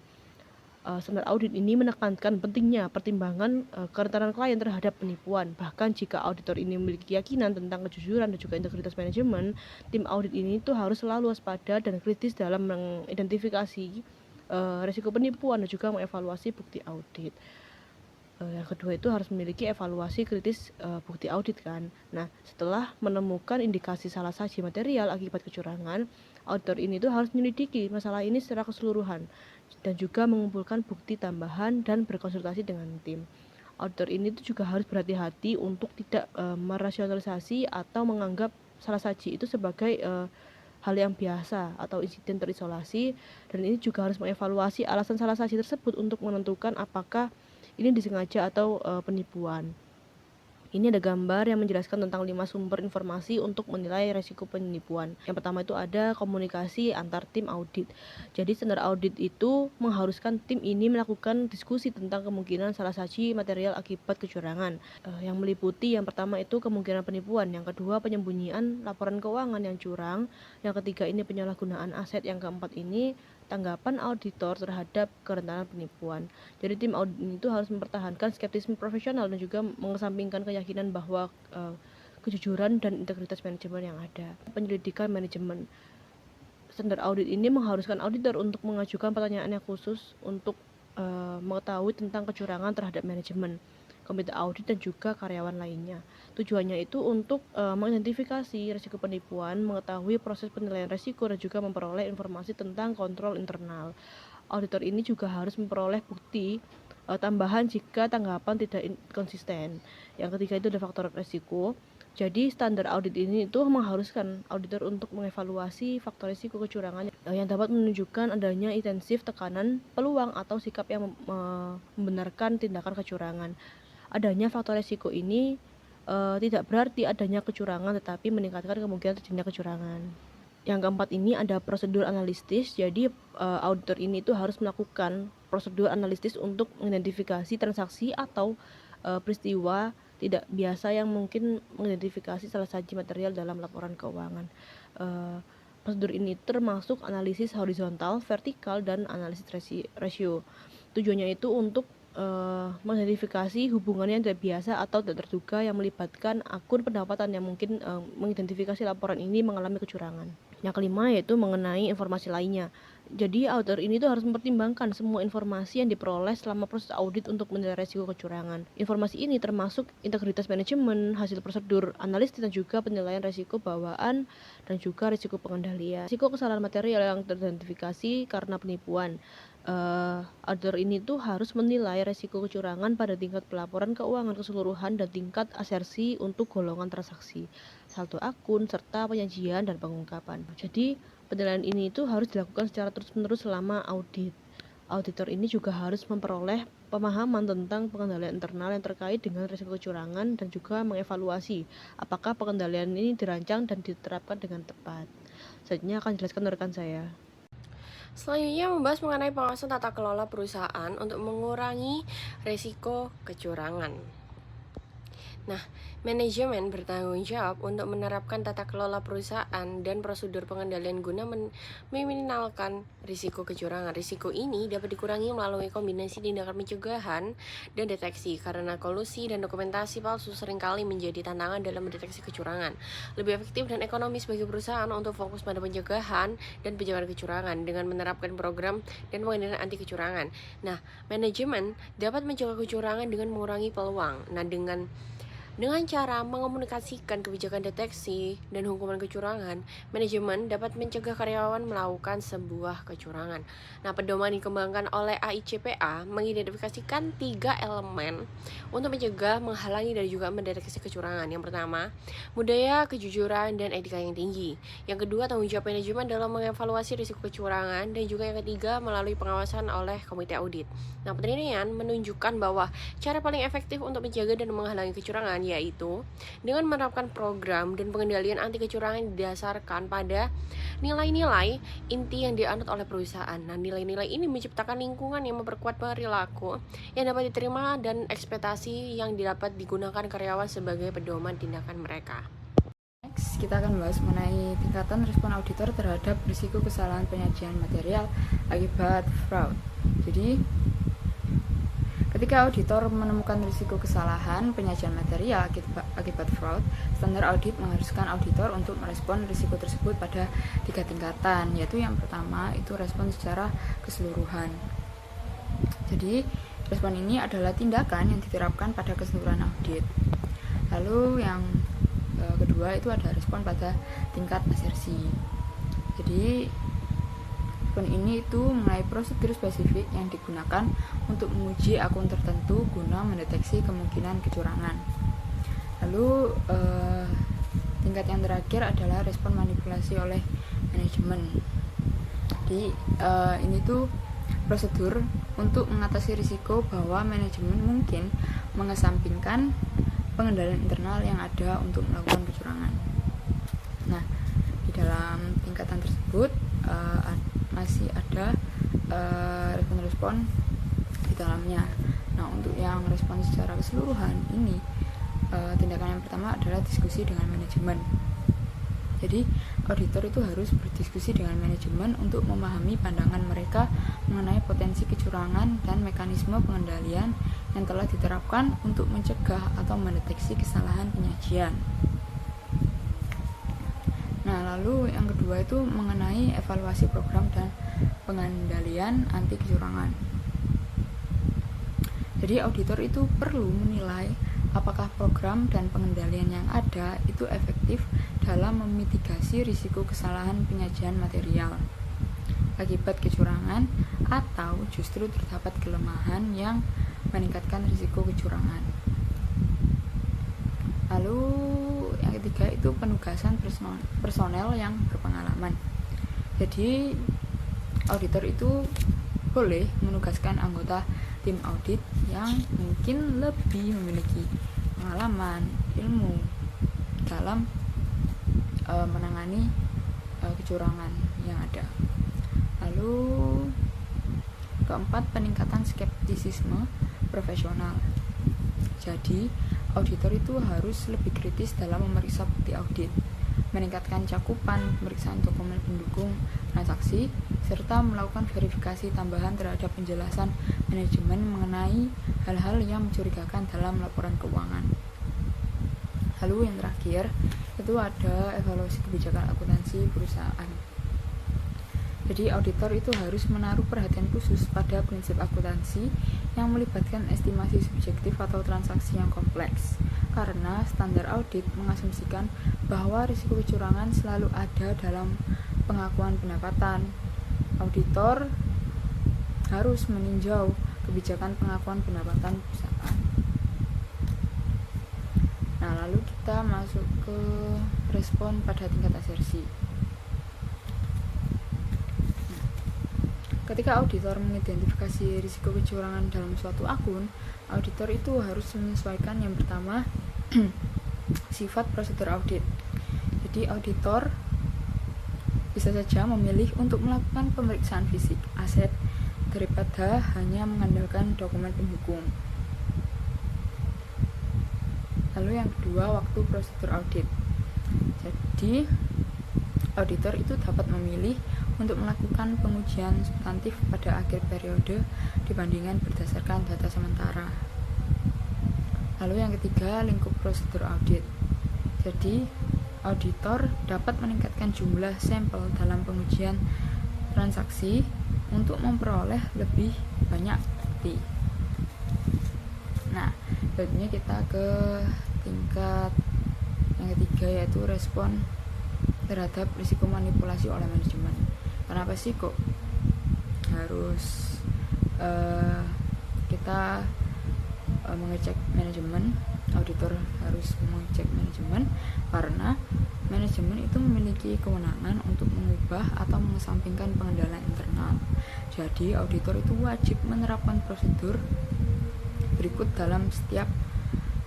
[SPEAKER 5] Standar audit ini menekankan pentingnya pertimbangan kerentanan klien terhadap penipuan. Bahkan jika auditor ini memiliki keyakinan tentang kejujuran dan juga integritas manajemen, tim audit ini tuh harus selalu waspada dan kritis dalam mengidentifikasi risiko penipuan dan juga mengevaluasi bukti audit. Yang kedua itu harus memiliki evaluasi kritis bukti audit kan. Nah, setelah menemukan indikasi salah saji material akibat kecurangan, auditor ini tuh harus menyelidiki masalah ini secara keseluruhan dan juga mengumpulkan bukti tambahan dan berkonsultasi dengan tim. Auditor ini tuh juga harus berhati-hati untuk tidak merasionalisasi atau menganggap salah saji itu sebagai hal yang biasa atau insiden terisolasi, dan ini juga harus mengevaluasi alasan salah saji tersebut untuk menentukan apakah ini disengaja atau penipuan. Ini ada gambar yang menjelaskan tentang 5 sumber informasi untuk menilai risiko penipuan. Yang pertama itu ada komunikasi antar tim audit. Jadi standar audit itu mengharuskan tim ini melakukan diskusi tentang kemungkinan salah saji material akibat kecurangan. Yang meliputi yang pertama itu kemungkinan penipuan, yang kedua penyembunyian laporan keuangan yang curang, yang ketiga ini penyalahgunaan aset, yang keempat ini tanggapan auditor terhadap kerentanan penipuan. Jadi tim audit itu harus mempertahankan skeptisme profesional dan juga mengesampingkan keyakinan bahwa kejujuran dan integritas manajemen yang ada. Penyelidikan manajemen. Standar audit ini mengharuskan auditor untuk mengajukan pertanyaan yang khusus untuk mengetahui tentang kecurangan terhadap manajemen, komite audit dan juga karyawan lainnya. Tujuannya itu untuk mengidentifikasi risiko penipuan, mengetahui proses penilaian risiko dan juga memperoleh informasi tentang kontrol internal. Auditor ini juga harus memperoleh bukti tambahan jika tanggapan tidak konsisten. Yang ketiga itu ada faktor risiko. Jadi standar audit ini itu mengharuskan auditor untuk mengevaluasi faktor risiko kecurangan yang dapat menunjukkan adanya intensif tekanan, peluang atau sikap yang membenarkan tindakan kecurangan. Adanya faktor risiko ini tidak berarti adanya kecurangan, tetapi meningkatkan kemungkinan terjadinya kecurangan. Yang keempat ini ada prosedur analitis. Jadi auditor ini itu harus melakukan prosedur analitis untuk mengidentifikasi transaksi atau peristiwa tidak biasa yang mungkin mengidentifikasi salah saji material dalam laporan keuangan. Prosedur ini termasuk analisis horizontal, vertikal, dan analisis rasio. Tujuannya itu untuk mengidentifikasi hubungan yang tidak biasa atau tidak terduga yang melibatkan akun pendapatan yang mungkin mengidentifikasi laporan ini mengalami kecurangan. Yang kelima yaitu mengenai informasi lainnya. Jadi auditor ini tuh harus mempertimbangkan semua informasi yang diperoleh selama proses audit untuk menilai risiko kecurangan. Informasi ini termasuk integritas manajemen, hasil prosedur analisis dan juga penilaian risiko bawaan dan juga risiko pengendalian. Risiko kesalahan material yang teridentifikasi karena penipuan. Auditor ini tuh harus menilai risiko kecurangan pada tingkat pelaporan keuangan keseluruhan dan tingkat asersi untuk golongan transaksi, saldo akun, serta penyajian dan pengungkapan. Jadi penilaian ini itu harus dilakukan secara terus-menerus selama audit. Auditor ini juga harus memperoleh pemahaman tentang pengendalian internal yang terkait dengan risiko kecurangan dan juga mengevaluasi apakah pengendalian ini dirancang dan diterapkan dengan tepat. Selanjutnya akan dijelaskan rekan saya.
[SPEAKER 2] Selanjutnya membahas mengenai pengawasan tata kelola perusahaan untuk mengurangi risiko kecurangan. Nah, manajemen bertanggung jawab untuk menerapkan tata kelola perusahaan dan prosedur pengendalian guna meminimalkan risiko kecurangan. Risiko ini dapat dikurangi melalui kombinasi tindakan pencegahan dan deteksi, karena kolusi dan dokumentasi palsu seringkali menjadi tantangan dalam mendeteksi kecurangan. Lebih efektif dan ekonomis bagi perusahaan untuk fokus pada pencegahan dan pencegahan kecurangan dengan menerapkan program dan pengendalian anti kecurangan. Nah, manajemen dapat mencegah kecurangan dengan mengurangi peluang. Nah, dengan cara mengomunikasikan kebijakan deteksi dan hukuman kecurangan, manajemen dapat mencegah karyawan melakukan sebuah kecurangan. Nah, pedoman dikembangkan oleh AICPA mengidentifikasikan 3 elemen untuk mencegah, menghalangi, dan juga mendeteksi kecurangan. Yang pertama, budaya kejujuran dan etika yang tinggi. Yang kedua, tanggung jawab manajemen dalam mengevaluasi risiko kecurangan. Dan juga yang ketiga, melalui pengawasan oleh komite audit. Nah, penelitian menunjukkan bahwa cara paling efektif untuk menjaga dan menghalangi kecurangan yaitu dengan menerapkan program dan pengendalian anti kecurangan didasarkan pada nilai-nilai inti yang dianut oleh perusahaan. Nah, nilai-nilai ini menciptakan lingkungan yang memperkuat perilaku yang dapat diterima dan ekspektasi yang dapat digunakan karyawan sebagai pedoman tindakan mereka.
[SPEAKER 4] Next, kita akan membahas mengenai tingkatan respon auditor terhadap risiko kesalahan penyajian material akibat fraud. Jadi, Ketika auditor menemukan risiko kesalahan penyajian material akibat fraud, standar audit mengharuskan auditor untuk merespon risiko tersebut pada 3 tingkatan, yaitu yang pertama itu respon secara keseluruhan. Jadi, respon ini adalah tindakan yang diterapkan pada keseluruhan audit. Lalu yang kedua itu ada respon pada tingkat asersi. Jadi, respon ini itu mengenai prosedur spesifik yang digunakan untuk menguji akun tertentu guna mendeteksi kemungkinan kecurangan. Lalu tingkat yang terakhir adalah respon manipulasi oleh manajemen. Jadi ini tuh prosedur untuk mengatasi risiko bahwa manajemen mungkin mengesampingkan pengendalian internal yang ada untuk melakukan kecurangan. Nah, di dalam tingkatan tersebut masih ada respon-respon di dalamnya. Nah, untuk yang respon secara keseluruhan ini, tindakan yang pertama adalah diskusi dengan manajemen. Jadi, auditor itu harus berdiskusi dengan manajemen untuk memahami pandangan mereka mengenai potensi kecurangan dan mekanisme pengendalian yang telah diterapkan untuk mencegah atau mendeteksi kesalahan penyajian. Nah, lalu yang kedua itu mengenai evaluasi program dan pengendalian anti kecurangan. Jadi auditor itu perlu menilai apakah program dan pengendalian yang ada itu efektif dalam memitigasi risiko kesalahan penyajian material akibat kecurangan atau justru terdapat kelemahan yang meningkatkan risiko kecurangan. Lalu yang ketiga itu penugasan personel yang berpengalaman. Jadi auditor itu boleh menugaskan anggota tim audit yang mungkin lebih memiliki pengalaman, ilmu dalam menangani kecurangan yang ada. Lalu keempat, peningkatan skeptisisme profesional. Jadi auditor itu harus lebih kritis dalam memeriksa bukti audit, meningkatkan cakupan pemeriksaan dokumen pendukung transaksi, serta melakukan verifikasi tambahan terhadap penjelasan manajemen mengenai hal-hal yang mencurigakan dalam laporan keuangan. Lalu yang terakhir itu ada evaluasi kebijakan akuntansi perusahaan. Jadi auditor itu harus menaruh perhatian khusus pada prinsip akuntansi yang melibatkan estimasi subjektif atau transaksi yang kompleks, karena standar audit mengasumsikan bahwa risiko kecurangan selalu ada dalam pengakuan pendapatan. Auditor harus meninjau kebijakan pengakuan pendapatan perusahaan. Nah, lalu kita masuk ke respon pada tingkat asersi. Ketika auditor mengidentifikasi risiko kecurangan dalam suatu akun, auditor itu harus menyesuaikan yang pertama sifat prosedur audit. Jadi auditor bisa saja memilih untuk melakukan pemeriksaan fisik aset daripada hanya mengandalkan dokumen pendukung. Lalu yang kedua, waktu prosedur audit. Jadi auditor itu dapat memilih untuk melakukan pengujian substantif pada akhir periode dibandingkan berdasarkan data sementara. Lalu yang ketiga, lingkup prosedur audit. Jadi auditor dapat meningkatkan jumlah sampel dalam pengujian transaksi untuk memperoleh lebih banyak bukti. Nah, selanjutnya kita ke tingkat yang ketiga, yaitu respon terhadap risiko manipulasi oleh manajemen. Kenapa sih kok harus kita mengecek manajemen? Auditor harus mengecek manajemen karena manajemen itu memiliki kewenangan untuk mengubah atau mengesampingkan pengendalian internal. Jadi auditor itu wajib menerapkan prosedur berikut dalam setiap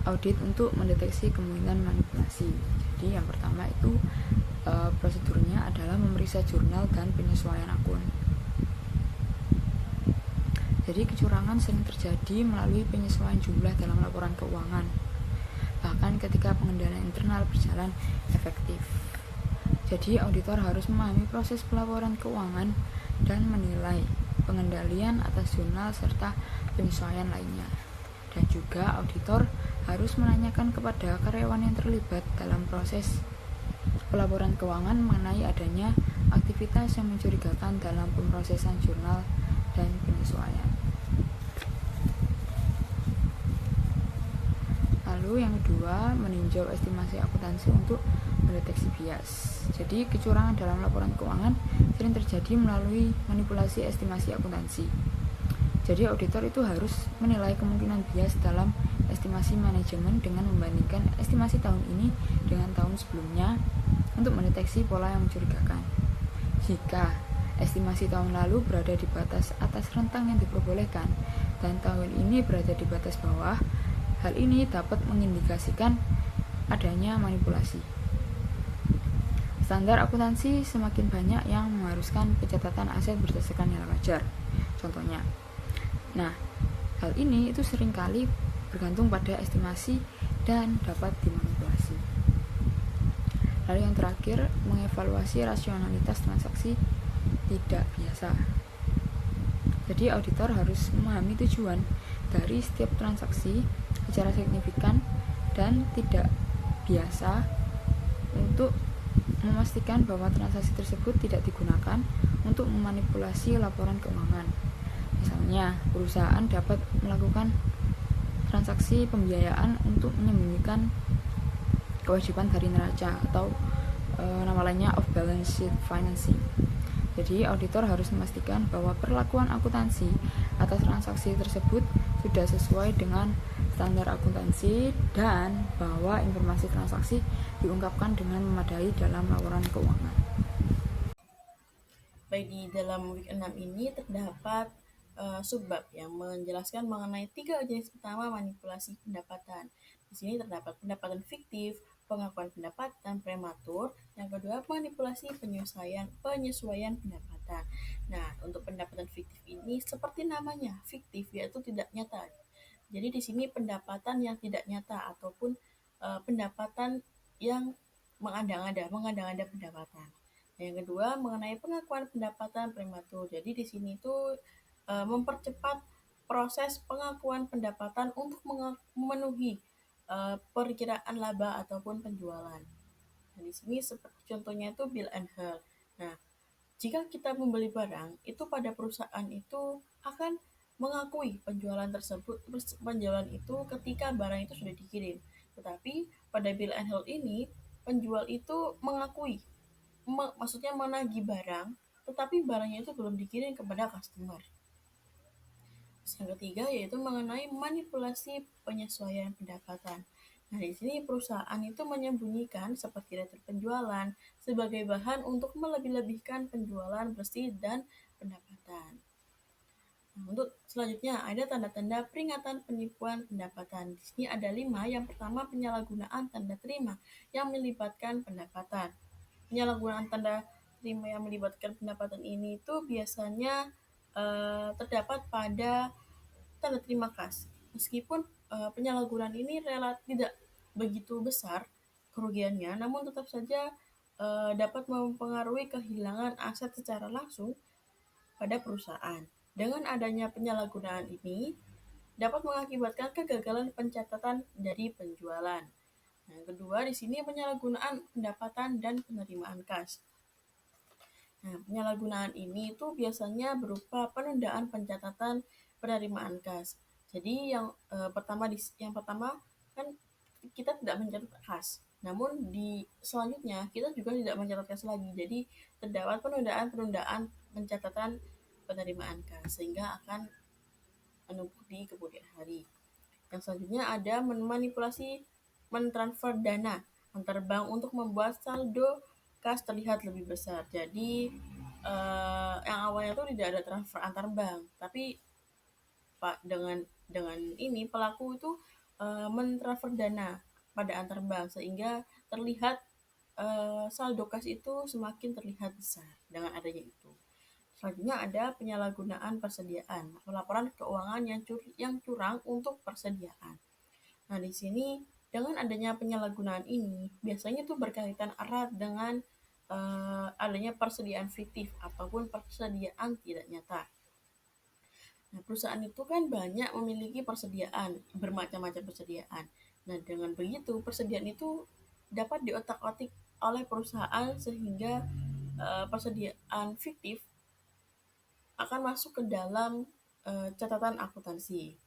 [SPEAKER 4] audit untuk mendeteksi kemungkinan manipulasi. Jadi yang pertama itu prosedurnya adalah memeriksa jurnal dan penyesuaian akun. Jadi kecurangan sering terjadi melalui penyesuaian jumlah dalam laporan keuangan, bahkan ketika pengendalian internal berjalan efektif. Jadi auditor harus memahami proses pelaporan keuangan dan menilai pengendalian atas jurnal serta penyesuaian lainnya. Dan juga auditor harus menanyakan kepada karyawan yang terlibat dalam proses pelaporan keuangan mengenai adanya aktivitas yang mencurigakan dalam pemrosesan jurnal dan penyesuaian. Lalu yang kedua, meninjau estimasi akuntansi untuk mendeteksi bias. Jadi kecurangan dalam laporan keuangan sering terjadi melalui manipulasi estimasi akuntansi. Jadi auditor itu harus menilai kemungkinan bias dalam estimasi manajemen dengan membandingkan estimasi tahun ini dengan tahun sebelumnya untuk mendeteksi pola yang mencurigakan. Jika estimasi tahun lalu berada di batas atas rentang yang diperbolehkan dan tahun ini berada di batas bawah, hal ini dapat mengindikasikan adanya manipulasi. Standar akuntansi semakin banyak yang mengharuskan pencatatan aset berdasarkan nilai wajar. Contohnya, nah, hal ini itu seringkali bergantung pada estimasi dan dapat dimanipulasi. Lalu yang terakhir, mengevaluasi rasionalitas transaksi tidak biasa. Jadi auditor harus memahami tujuan dari setiap transaksi secara signifikan dan tidak biasa untuk memastikan bahwa transaksi tersebut tidak digunakan untuk memanipulasi laporan keuangan. Misalnya, perusahaan dapat melakukan transaksi pembiayaan untuk menyembunyikan kewajiban dari neraca atau nama lainnya off balance sheet financing. Jadi auditor harus memastikan bahwa perlakuan akuntansi atas transaksi tersebut sudah sesuai dengan standar akuntansi dan bahwa informasi transaksi diungkapkan dengan memadai dalam laporan keuangan.
[SPEAKER 1] Baik, di dalam week 6 ini terdapat subbab yang menjelaskan mengenai 3 jenis utama manipulasi pendapatan. Di sini terdapat pendapatan fiktif, pengakuan pendapatan prematur, yang kedua manipulasi penyesuaian pendapatan. Nah, untuk pendapatan fiktif ini seperti namanya, fiktif yaitu tidak nyata. Jadi di sini pendapatan yang tidak nyata ataupun pendapatan yang mengada-ngada pendapatan. Yang kedua mengenai pengakuan pendapatan prematur. Jadi di sini tuh mempercepat proses pengakuan pendapatan untuk memenuhi perkiraan laba ataupun penjualan. Nah, di sini seperti contohnya itu bill and hold. Nah, jika kita membeli barang, itu pada perusahaan itu akan mengakui penjualan itu ketika barang itu sudah dikirim. Tetapi pada bill and hold ini, penjual itu mengakui, maksudnya menagih barang, tetapi barangnya itu belum dikirim kepada customer. Yang ketiga yaitu mengenai manipulasi penyesuaian pendapatan. Nah, di sini perusahaan itu menyembunyikan seperti retur penjualan sebagai bahan untuk melebih-lebihkan penjualan bersih dan pendapatan. Nah, untuk selanjutnya ada tanda-tanda peringatan penipuan pendapatan. Di sini ada 5. Yang pertama penyalahgunaan tanda terima yang melibatkan pendapatan. Penyalahgunaan tanda terima yang melibatkan pendapatan ini itu biasanya terdapat pada tanda terima kas. Meskipun penyalahgunaan ini relatif tidak begitu besar kerugiannya, namun tetap saja dapat mempengaruhi kehilangan aset secara langsung pada perusahaan. Dengan adanya penyalahgunaan ini dapat mengakibatkan kegagalan pencatatan dari penjualan. Nah, yang kedua di sini penyalahgunaan pendapatan dan penerimaan kas. Nah, penyalahgunaan ini itu biasanya berupa penundaan pencatatan penerimaan kas. Jadi yang pertama kan kita tidak mencatat kas. Namun di selanjutnya kita juga tidak mencatat kas lagi. Jadi terdapat penundaan pencatatan penerimaan kas sehingga akan menumpuk di kemudian hari. Yang selanjutnya ada memanipulasi mentransfer dana antar bank untuk membuat saldo kas terlihat lebih besar. Jadi yang awalnya itu tidak ada transfer antar bank, tapi Pak dengan ini pelaku itu mentransfer dana pada antar bank sehingga terlihat saldo kas itu semakin terlihat besar dengan adanya itu. Selanjutnya ada penyalahgunaan persediaan, laporan keuangan yang curang untuk persediaan. Nah, di sini dengan adanya penyalahgunaan ini biasanya itu berkaitan erat dengan adanya persediaan fiktif ataupun persediaan tidak nyata. Nah, perusahaan itu kan banyak memiliki persediaan, bermacam-macam persediaan. Nah, dengan begitu persediaan itu dapat diotak-atik oleh perusahaan sehingga persediaan fiktif akan masuk ke dalam catatan akuntansi.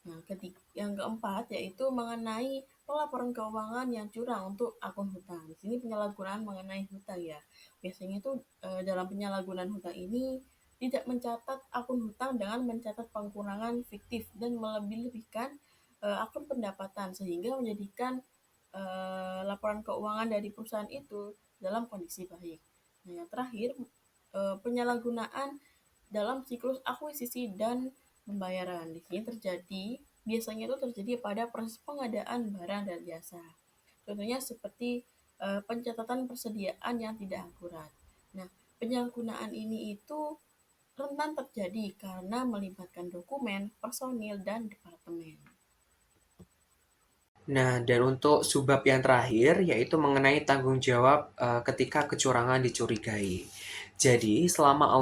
[SPEAKER 1] Nah, yang keempat yaitu mengenai pelaporan keuangan yang curang untuk akun hutang. Di sini penyalahgunaan mengenai hutang ya. Biasanya itu dalam penyalahgunaan hutang ini tidak mencatat akun hutang dengan mencatat pengurangan fiktif dan melebih-lebihkan akun pendapatan sehingga menjadikan laporan keuangan dari perusahaan itu dalam kondisi baik. Nah, yang terakhir penyalahgunaan dalam siklus akuisisi dan pembayaran. Di sini biasanya itu terjadi pada proses pengadaan barang dan jasa. Contohnya seperti pencatatan persediaan yang tidak akurat. Nah, penyalahgunaan ini itu rentan terjadi karena melibatkan dokumen, personil, dan departemen.
[SPEAKER 3] Nah, dan untuk subbab yang terakhir yaitu mengenai tanggung jawab ketika kecurangan dicurigai. Jadi, selama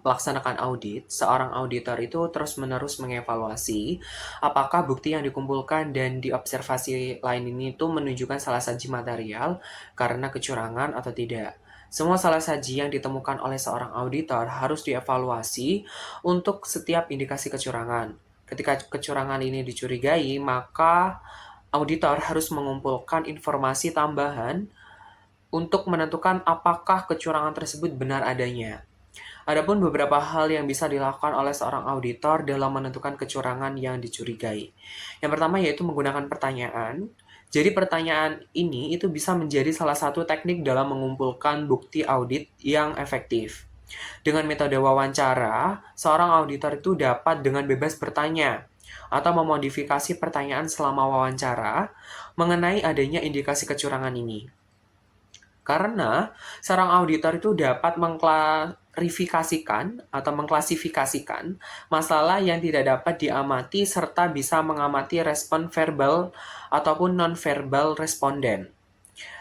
[SPEAKER 3] melaksanakan audit, seorang auditor itu terus-menerus mengevaluasi apakah bukti yang dikumpulkan dan diobservasi lain ini itu menunjukkan salah saji material karena kecurangan atau tidak. Semua salah saji yang ditemukan oleh seorang auditor harus dievaluasi untuk setiap indikasi kecurangan. Ketika kecurangan ini dicurigai, maka auditor harus mengumpulkan informasi tambahan untuk menentukan apakah kecurangan tersebut benar adanya. Adapun beberapa hal yang bisa dilakukan oleh seorang auditor dalam menentukan kecurangan yang dicurigai. Yang pertama yaitu menggunakan pertanyaan. Jadi pertanyaan ini itu bisa menjadi salah satu teknik dalam mengumpulkan bukti audit yang efektif. Dengan metode wawancara, seorang auditor itu dapat dengan bebas bertanya atau memodifikasi pertanyaan selama wawancara mengenai adanya indikasi kecurangan ini. Karena seorang auditor itu dapat mengklasifikasikan masalah yang tidak dapat diamati serta bisa mengamati respon verbal ataupun non-verbal responden.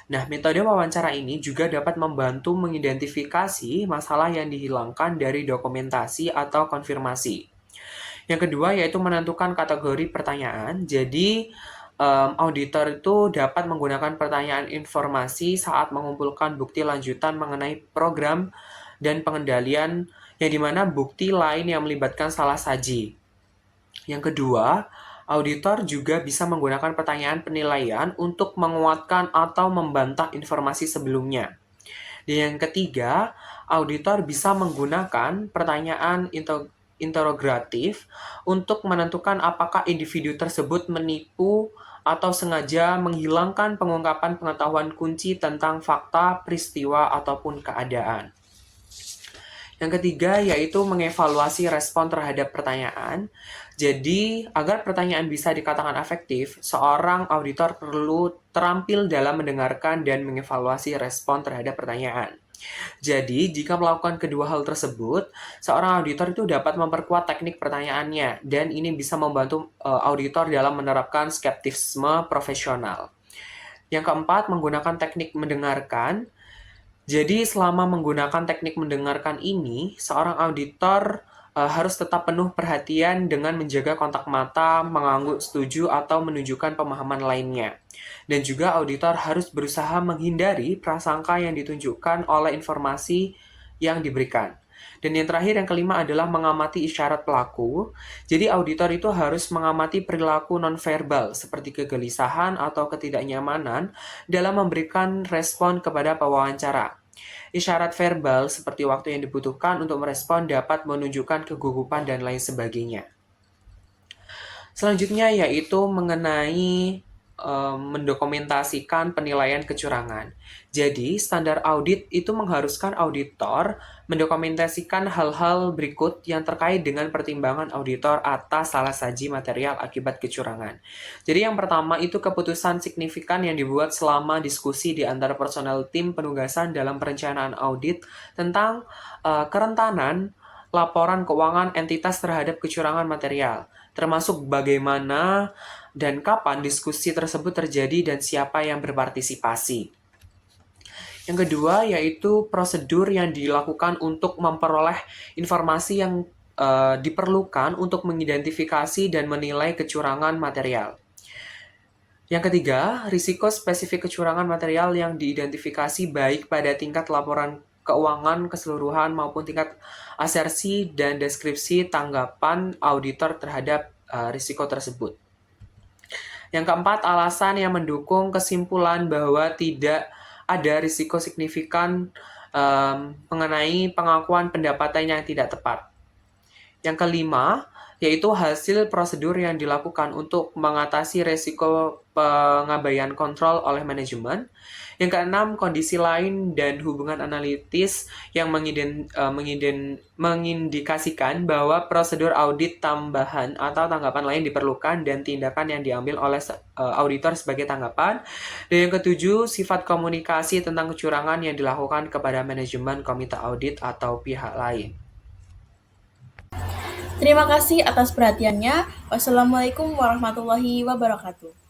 [SPEAKER 3] Nah, metode wawancara ini juga dapat membantu mengidentifikasi masalah yang dihilangkan dari dokumentasi atau konfirmasi. Yang kedua yaitu menentukan kategori pertanyaan. Jadi, auditor itu dapat menggunakan pertanyaan informasi saat mengumpulkan bukti lanjutan mengenai program dan pengendalian yang dimana bukti lain yang melibatkan salah saji. Yang kedua, auditor juga bisa menggunakan pertanyaan penilaian untuk menguatkan atau membantah informasi sebelumnya. Dan yang ketiga, auditor bisa menggunakan pertanyaan interrogatif untuk menentukan apakah individu tersebut menipu atau sengaja menghilangkan pengungkapan pengetahuan kunci tentang fakta, peristiwa, ataupun keadaan. Yang ketiga yaitu mengevaluasi respon terhadap pertanyaan. Jadi, agar pertanyaan bisa dikatakan efektif, seorang auditor perlu terampil dalam mendengarkan dan mengevaluasi respon terhadap pertanyaan. Jadi, jika melakukan kedua hal tersebut, seorang auditor itu dapat memperkuat teknik pertanyaannya, dan ini bisa membantu auditor dalam menerapkan skeptisisme profesional. Yang keempat, menggunakan teknik mendengarkan. Jadi, selama menggunakan teknik mendengarkan ini, seorang auditor harus tetap penuh perhatian dengan menjaga kontak mata, mengangguk setuju, atau menunjukkan pemahaman lainnya. Dan juga auditor harus berusaha menghindari prasangka yang ditunjukkan oleh informasi yang diberikan. Dan yang terakhir, yang kelima adalah mengamati isyarat pelaku. Jadi auditor itu harus mengamati perilaku nonverbal seperti kegelisahan atau ketidaknyamanan dalam memberikan respon kepada pewawancara. Isyarat verbal seperti waktu yang dibutuhkan untuk merespon dapat menunjukkan kegugupan dan lain sebagainya. Selanjutnya yaitu mengenai mendokumentasikan penilaian kecurangan. Jadi, standar audit itu mengharuskan auditor mendokumentasikan hal-hal berikut yang terkait dengan pertimbangan auditor atas salah saji material akibat kecurangan. Jadi, yang pertama itu keputusan signifikan yang dibuat selama diskusi di antara personel tim penugasan dalam perencanaan audit tentang kerentanan laporan keuangan entitas terhadap kecurangan material, termasuk bagaimana dan kapan diskusi tersebut terjadi dan siapa yang berpartisipasi. Yang kedua yaitu prosedur yang dilakukan untuk memperoleh informasi yang diperlukan untuk mengidentifikasi dan menilai kecurangan material. Yang ketiga, risiko spesifik kecurangan material yang diidentifikasi baik pada tingkat laporan keuangan keseluruhan maupun tingkat asersi dan deskripsi tanggapan auditor terhadap risiko tersebut. Yang keempat, alasan yang mendukung kesimpulan bahwa tidak ada risiko signifikan mengenai pengakuan pendapatan yang tidak tepat. Yang kelima, yaitu hasil prosedur yang dilakukan untuk mengatasi risiko pengabaian kontrol oleh manajemen. Yang keenam, kondisi lain dan hubungan analitis yang mengindikasikan bahwa prosedur audit tambahan atau tanggapan lain diperlukan dan tindakan yang diambil oleh auditor sebagai tanggapan. Dan yang ketujuh, sifat komunikasi tentang kecurangan yang dilakukan kepada manajemen, komite audit, atau pihak lain.
[SPEAKER 1] Terima kasih atas perhatiannya. Wassalamualaikum warahmatullahi wabarakatuh.